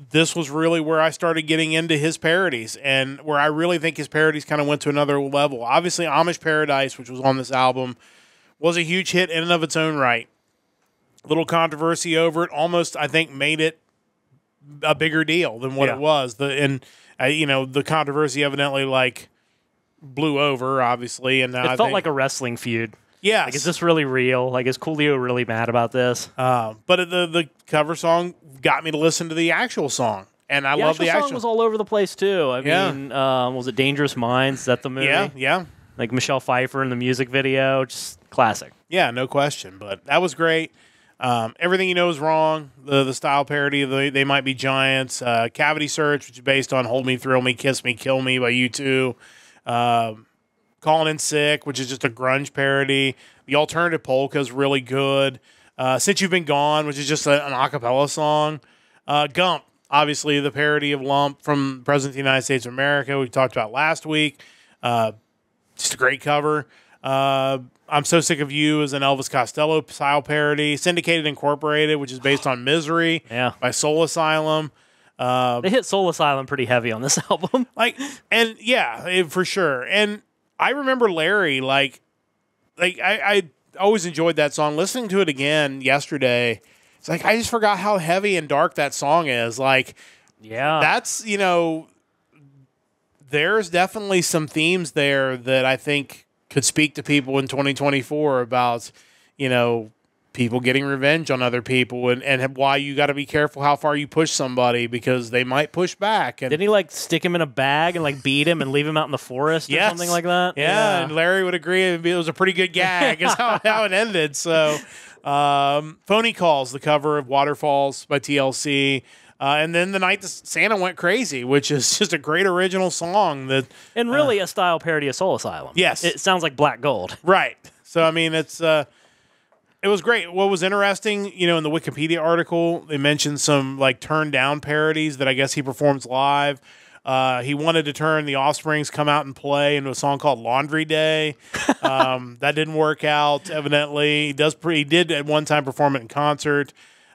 This was really where I started getting into his parodies, and where I really think his parodies kind of went to another level. Obviously, Amish Paradise, which was on this album, was a huge hit in and of its own right. Little controversy over it, almost, I think, made it a bigger deal than what it was. The controversy evidently blew over, obviously, and it felt like a wrestling feud. Yeah, like, is this really real? Like, is Coolio really mad about this? But the cover song got me to listen to the actual song, and I love the actual song. Was all over the place too. I mean, was it Dangerous Minds? Is that the movie? Yeah. Like Michelle Pfeiffer in the music video, just classic. Yeah, no question. But that was great. Everything You Know Is Wrong, the style parody of They Might Be Giants, Cavity Search, which is based on Hold Me, Thrill Me, Kiss Me, Kill Me by U2, Calling In Sick, which is just a grunge parody. The Alternative Polka is really good. Since You've Been Gone, which is just an a cappella song. Gump, obviously the parody of Lump from President of the United States of America, we talked about last week. Just a great cover. I'm So Sick of You is an Elvis Costello style parody. Syndicated Incorporated, which is based on Misery by Soul Asylum. They hit Soul Asylum pretty heavy on this album. For sure. And I remember Larry, I always enjoyed that song. Listening to it again yesterday, it's like I just forgot how heavy and dark that song is. Like, Yeah. That's, there's definitely some themes there that I think could speak to people in 2024 about, people getting revenge on other people and why you got to be careful how far you push somebody because they might push back. And didn't he like stick him in a bag and like beat him and leave him out in the forest or something like that? Yeah, and Larry would agree. It was a pretty good gag. Is how it ended. So, Phony Calls, the cover of Waterfalls by TLC. And then The Night That Santa Went Crazy, which is just a great original song. And really a style parody of Soul Asylum. Yes. It sounds like Black Gold. Right. So, I mean, it was great. What was interesting, in the Wikipedia article, they mentioned some like turned down parodies that I guess he performs live. He wanted to turn The Offspring's Come Out and Play into a song called Laundry Day. That didn't work out, evidently. He did at one time perform it in concert.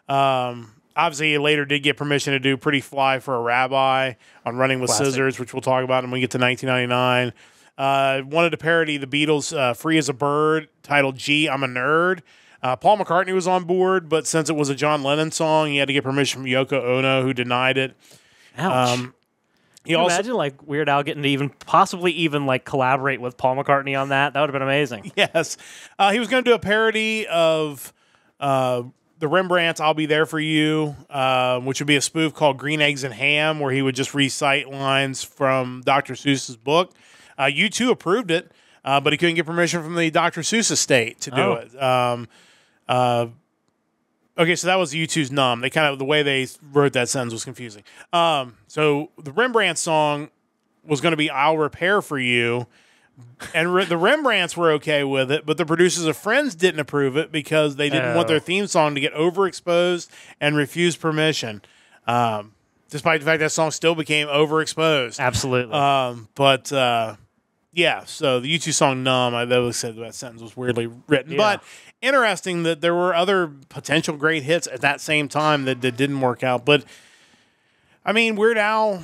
Obviously, he later did get permission to do Pretty Fly for a Rabbi on Running with Scissors, which we'll talk about when we get to 1999. Wanted to parody the Beatles' Free as a Bird, titled Gee, I'm a Nerd. Paul McCartney was on board, but since it was a John Lennon song, he had to get permission from Yoko Ono, who denied it. Ouch. Can you imagine like Weird Al getting to possibly even like collaborate with Paul McCartney on that? That would have been amazing. Yes. He was going to do a parody of the Rembrandt's I'll Be There For You, which would be a spoof called Green Eggs and Ham, where he would just recite lines from Dr. Seuss's book. U2 approved it, but he couldn't get permission from the Dr. Seuss estate to do it. Okay, so that was U2's Numb. The way they wrote that sentence was confusing. So the Rembrandt song was going to be I'll Repair For You, and the Rembrandts were okay with it, but the producers of Friends didn't approve it because they didn't want their theme song to get overexposed and refused permission. Despite the fact that song still became overexposed. Absolutely. Yeah, so the U2 song Numb, I always said that sentence was weirdly written. Yeah. But interesting that there were other potential great hits at that same time that didn't work out. But, I mean, Weird Al,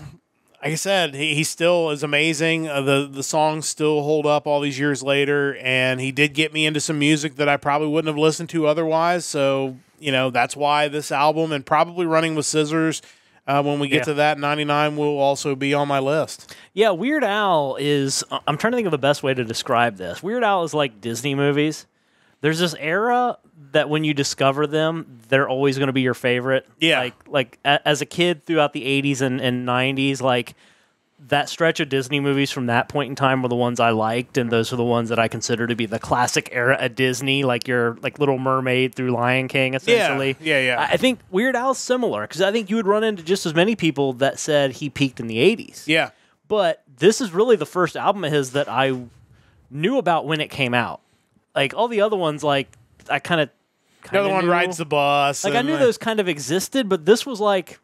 like I said, he still is amazing. The songs still hold up all these years later, and he did get me into some music that I probably wouldn't have listened to otherwise. So, that's why this album and probably Running with Scissors, when we get to that, 99 will also be on my list. Yeah, Weird Al is... I'm trying to think of the best way to describe this. Weird Al is like Disney movies. There's this era that when you discover them, they're always going to be your favorite. Yeah. Like as a kid throughout the 80s and 90s, like that stretch of Disney movies from that point in time were the ones I liked, and those are the ones that I consider to be the classic era of Disney, like your like Little Mermaid through Lion King, essentially. Yeah. I think Weird Al's similar, because I think you would run into just as many people that said he peaked in the 80s. Yeah. But this is really the first album of his that I knew about when it came out. Like, all the other ones, like, I kind of The other one knew. Rides the Bus. Like, I knew those kind of existed, but this was like,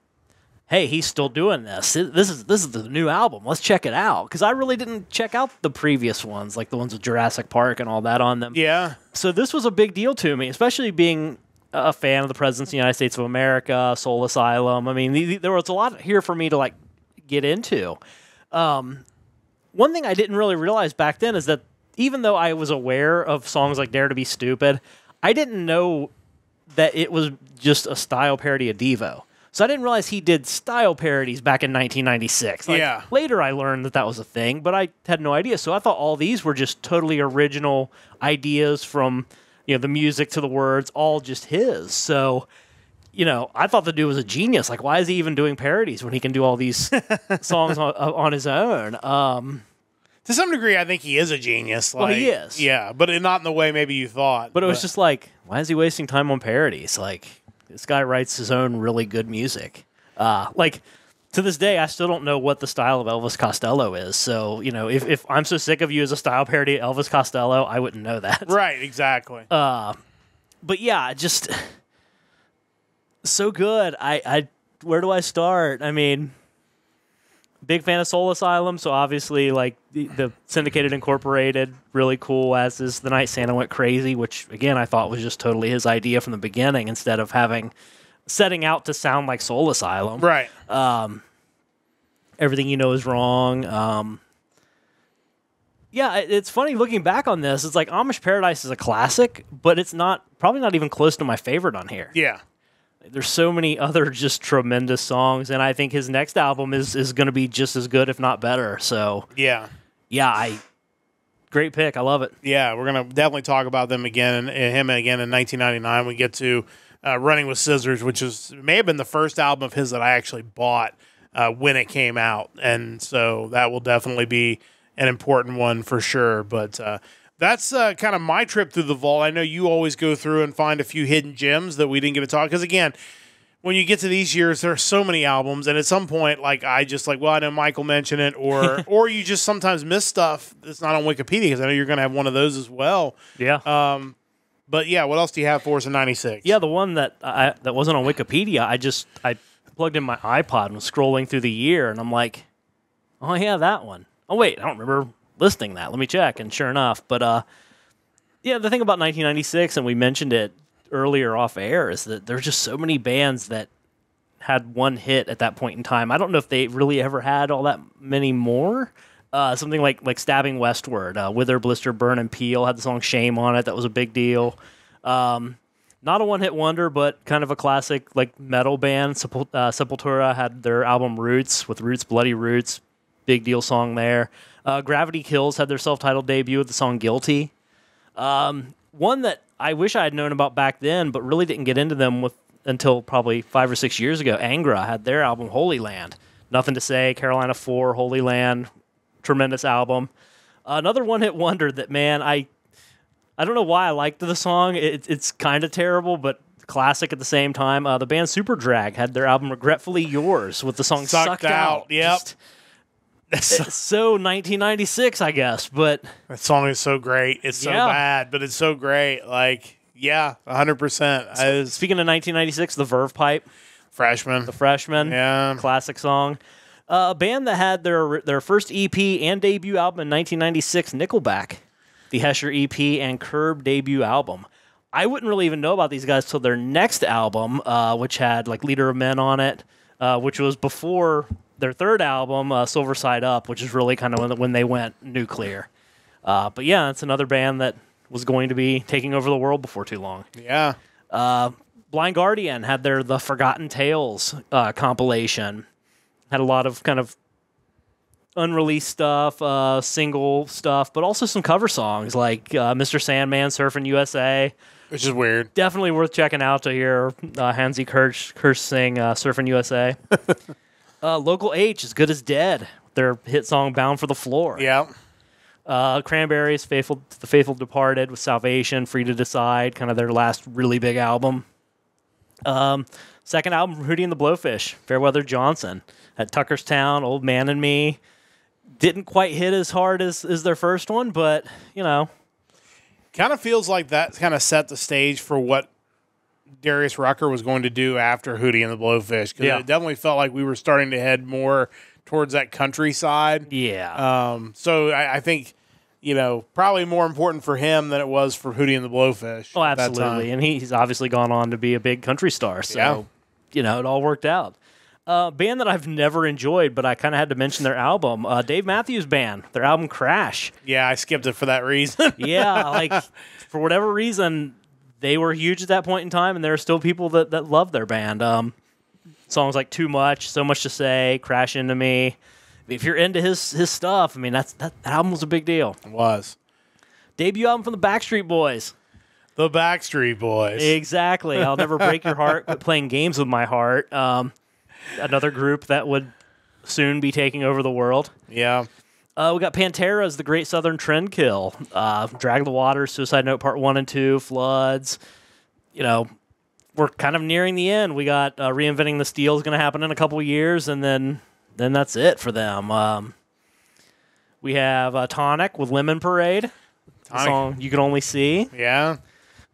hey, he's still doing this. This is the new album. Let's check it out. Because I really didn't check out the previous ones, like the ones with Jurassic Park and all that on them. Yeah. So this was a big deal to me, especially being a fan of the Presidents of the United States of America, Soul Asylum. I mean, there was a lot here for me to, like, get into. One thing I didn't really realize back then is that even though I was aware of songs like Dare to Be Stupid, I didn't know that it was just a style parody of Devo. So I didn't realize he did style parodies back in 1996. Yeah. Later I learned that was a thing, but I had no idea. So I thought all these were just totally original ideas from, the music to the words, all just his. So, I thought the dude was a genius. Like, why is he even doing parodies when he can do all these songs on his own? To some degree, I think he is a genius. Well, he is. Yeah, but not in the way maybe you thought. But it was just like, why is he wasting time on parodies? Like, this guy writes his own really good music. Like, to this day, I still don't know what the style of Elvis Costello is. So, if I'm so sick of you as a style parody of Elvis Costello, I wouldn't know that. Right, exactly. But yeah, just so good. I where do I start? I mean, big fan of Soul Asylum, so obviously, like, the Syndicated Incorporated, really cool, as is The Night Santa Went Crazy, which, again, I thought was just totally his idea from the beginning, instead of setting out to sound like Soul Asylum. Right. Everything You Know Is Wrong. Yeah, it's funny looking back on this. It's like Amish Paradise is a classic, but it's probably not even close to my favorite on here. Yeah. There's so many other just tremendous songs, and I think his next album is going to be just as good, if not better. So Yeah. Great pick. I love it. Yeah, we're going to definitely talk about them again, him again in 1999. We get to Running with Scissors, which may have been the first album of his that I actually bought when it came out. And so that will definitely be an important one for sure. But that's kind of my trip through the vault. I know you always go through and find a few hidden gems that we didn't get to talk. Because again, when you get to these years, there are so many albums, and at some point, like I know Michael mentioned it, or you just sometimes miss stuff that's not on Wikipedia, because I know you're going to have one of those as well. Yeah. But yeah, what else do you have for us in '96? Yeah, the one that wasn't on Wikipedia, I plugged in my iPod and was scrolling through the year, and I'm like, oh yeah, that one. Oh wait, I don't remember listing that. Let me check, and sure enough. But yeah, the thing about 1996, and we mentioned it earlier off air, is that there's just so many bands that had one hit at that point in time. I don't know if they really ever had all that many more. Something like Stabbing Westward, Wither, Blister, Burn, and Peel had the song Shame on it. That was a big deal. Not a one-hit wonder, but kind of a classic like metal band. Sepultura had their album Roots with Roots, Bloody Roots. Big deal song there. Gravity Kills had their self-titled debut with the song Guilty. One that I wish I had known about back then, but really didn't get into them until probably 5 or 6 years ago. Angra had their album Holy Land. Nothing to Say, Carolina 4, Holy Land. Tremendous album. Another one-hit wonder that, man, I don't know why I liked the song. It's kind of terrible, but classic at the same time. The band Superdrag had their album Regretfully Yours with the song Sucked Out. Yep. It's so 1996, I guess, but That song is so great. It's so bad, but it's so great. Like, yeah, 100%. Speaking of 1996, the Verve Pipe. Freshman. The Freshman. Yeah. Classic song. A band that had their first EP and debut album in 1996, Nickelback. The Hesher EP and Curb debut album. I wouldn't really even know about these guys till their next album, which had like Leader of Men on it, which was before their third album, Silver Side Up, which is really kind of when they went nuclear. But yeah, it's another band that was going to be taking over the world before too long. Yeah. Blind Guardian had their The Forgotten Tales compilation. Had a lot of kind of unreleased stuff, single stuff, but also some cover songs like Mr. Sandman, Surfing USA. Which is weird. Definitely worth checking out to hear Hansi Kirsch sing Surfing USA. Local H, As Good as Dead, their hit song Bound for the Floor. Yeah. Cranberries, The Faithful Departed with Salvation, Free to Decide, kind of their last really big album. Second album from Hootie and the Blowfish, Fairweather Johnson. Had Tuckerstown, Old Man and Me. Didn't quite hit as hard as their first one, but, you know. Kind of feels like that kind of set the stage for what Darius Rucker was going to do after Hootie and the Blowfish. Because it definitely felt like we were starting to head more towards that countryside. Yeah. So I think, you know, probably more important for him than it was for Hootie and the Blowfish. Oh, absolutely. And he's obviously gone on to be a big country star. So, you know, it all worked out. Band that I've never enjoyed, but I kind of had to mention their album. Dave Matthews Band, their album Crash. Yeah, I skipped it for that reason. Yeah, like, for whatever reason, they were huge at that point in time, and there are still people that love their band. Songs like Too Much, So Much to Say, Crash Into Me. If you're into his stuff, I mean, that album was a big deal. It was. Debut album from the Backstreet Boys. The Backstreet Boys. Exactly. I'll Never Break Your Heart, Quit Playing Games with My Heart. Another group that would soon be taking over the world. Yeah. We got Pantera's The Great Southern Trendkill, Drag the Water, Suicide Note Part 1 and 2, Floods. You know, we're kind of nearing the end. We got Reinventing the Steel is going to happen in a couple of years, and then that's it for them. We have Tonic with Lemon Parade, the song You Can Only See. Yeah.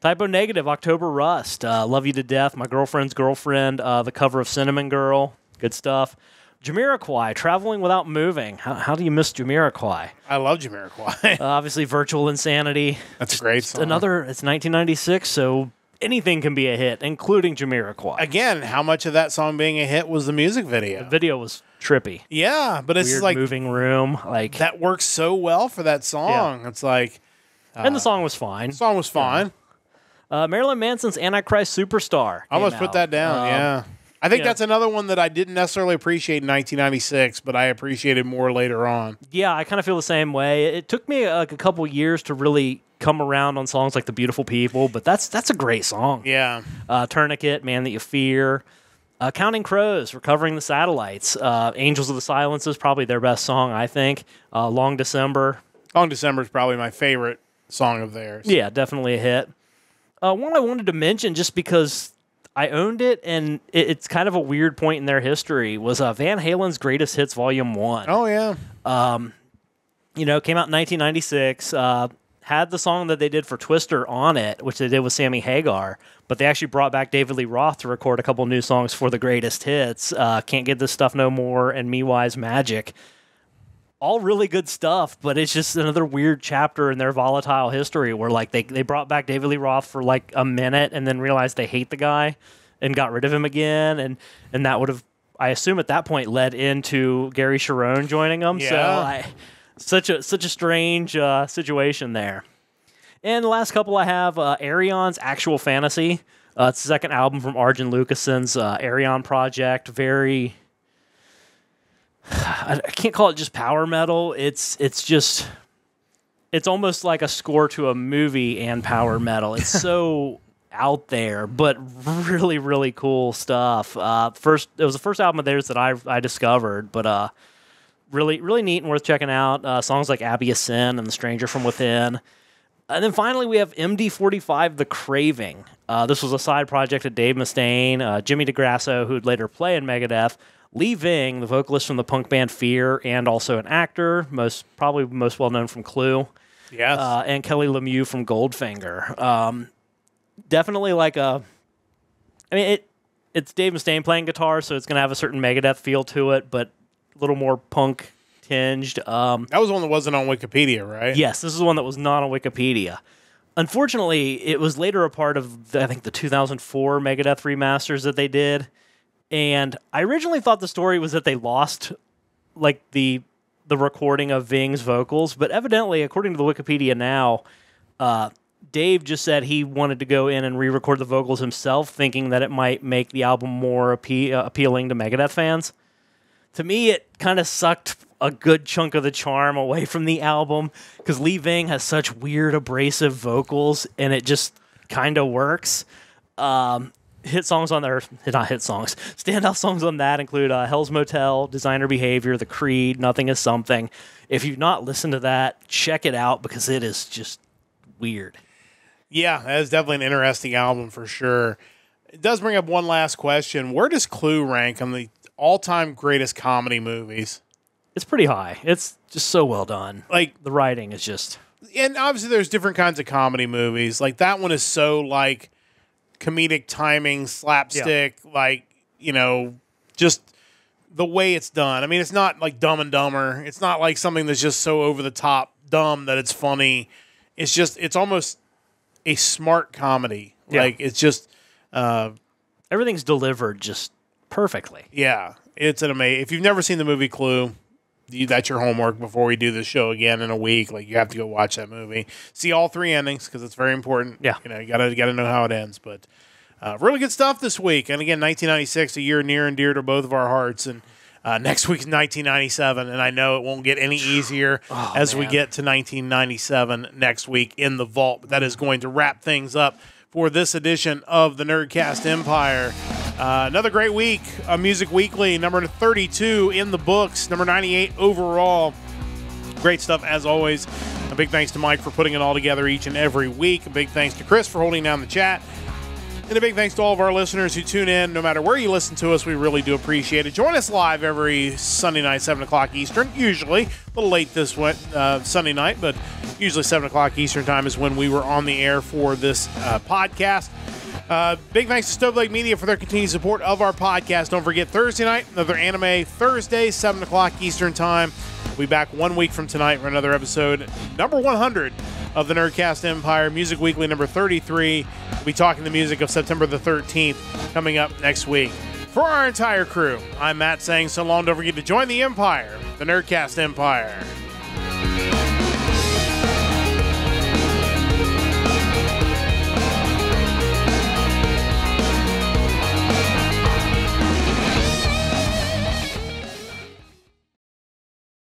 Typo Negative, October Rust, Love You to Death, My Girlfriend's Girlfriend, the cover of Cinnamon Girl, good stuff. Jamiroquai, Traveling Without Moving. How do you miss Jamiroquai? I love Jamiroquai. Obviously, Virtual Insanity. That's a great song. It's 1996, so anything can be a hit, including Jamiroquai. Again, how much of that song being a hit was the music video? The video was trippy. Yeah, but it's Weird like moving room, like that works so well for that song. Yeah. It's like, and the song was fine. the song was fine. Marilyn Manson's Antichrist Superstar. I almost came put out. that down, yeah. I think yeah. that's another one that I didn't necessarily appreciate in 1996, but I appreciated more later on. Yeah, I kind of feel the same way. It took me like a couple years to really come around on songs like The Beautiful People, but that's a great song. Yeah. Tourniquet, Man That You Fear. Counting Crows, Recovering the Satellites. Angels of the Silence is probably their best song, I think. Long December. Long December is probably my favorite song of theirs. Yeah, definitely a hit. One I wanted to mention just because I owned it, and it's kind of a weird point in their history, was Van Halen's Greatest Hits Volume 1. Oh, yeah. Came out in 1996, had the song that they did for Twister on it, which they did with Sammy Hagar, but they actually brought back David Lee Roth to record a couple new songs for the Greatest Hits, Can't Get This Stuff No More, and Me Wise Magic. All really good stuff, but it's just another weird chapter in their volatile history where like they brought back David Lee Roth for like a minute and then realized they hate the guy and got rid of him again, and that would have, I assume at that point, led into Gary Cherone joining them. Yeah. So such a strange situation there. And the last couple I have, Aryon's Actual Fantasy. It's the second album from Arjen Lucason's Aryon project. Very, I can't call it just power metal. It's almost like a score to a movie and power metal. It's so out there, but really, really cool stuff. It was the first album of theirs that I discovered, but really, really neat and worth checking out. Songs like Abbey of Sin and The Stranger from Within. And then finally, we have MD45, The Craving. This was a side project of Dave Mustaine, Jimmy DeGrasso, who'd later play in Megadeth, Lee Ving, the vocalist from the punk band Fear, and also an actor, probably most well known from Clue. Yes. And Kelly Lemieux from Goldfinger. Definitely like it's Dave Mustaine playing guitar, so it's going to have a certain Megadeth feel to it, but a little more punk tinged. That was one that wasn't on Wikipedia, right? Yes, this is one that was not on Wikipedia. Unfortunately, it was later a part of, I think, the 2004 Megadeth remasters that they did. And I originally thought the story was that they lost like the recording of Ving's vocals, but evidently, according to the Wikipedia now, Dave just said he wanted to go in and re-record the vocals himself, thinking that it might make the album more appealing to Megadeth fans. To me, it kind of sucked a good chunk of the charm away from the album because Lee Ving has such weird, abrasive vocals, and it just kind of works. Hit songs on there, not hit songs, standout songs on that include Hell's Motel, Designer Behavior, The Creed, Nothing Is Something. If you've not listened to that, check it out because it is just weird. Yeah, that is definitely an interesting album for sure. It does bring up one last question. Where does Clue rank on the all-time greatest comedy movies? It's pretty high. It's just so well done. Like, the writing is just... And obviously there's different kinds of comedy movies. Like, that one is so, like, comedic timing, slapstick, just the way it's done. I mean, it's not like Dumb and Dumber. It's not like something that's just so over-the-top dumb that it's funny. It's almost a smart comedy. Yeah. Like, it's just... everything's delivered just perfectly. Yeah, it's an amazing... If you've never seen the movie Clue, that's your homework before we do this show again in a week. Like, you have to go watch that movie. See all three endings, because it's very important. Yeah. You gotta know how it ends. But really good stuff this week. And again, 1996, a year near and dear to both of our hearts. And next week's 1997, and I know it won't get any easier we get to 1997 next week in the vault. But that is going to wrap things up for this edition of the Nerdcast Empire. Another great week, Music Weekly, number 32 in the books, number 98 overall. Great stuff as always. A big thanks to Mike for putting it all together each and every week. A big thanks to Chris for holding down the chat. And a big thanks to all of our listeners who tune in. No matter where you listen to us, we really do appreciate it. Join us live every Sunday night, 7 o'clock Eastern. Usually, a little late this Sunday night, but usually 7 o'clock Eastern time is when we were on the air for this podcast. Big thanks to Stove Lake Media for their continued support of our podcast. Don't forget, Thursday night, another Anime Thursday, 7 o'clock Eastern time. We'll be back 1 week from tonight for another episode, number 100 of the Nerdcast Empire, Music Weekly number 33. We'll be talking the music of September the 13th coming up next week. For our entire crew, I'm Matt saying so long. Don't forget to join the Empire, the Nerdcast Empire.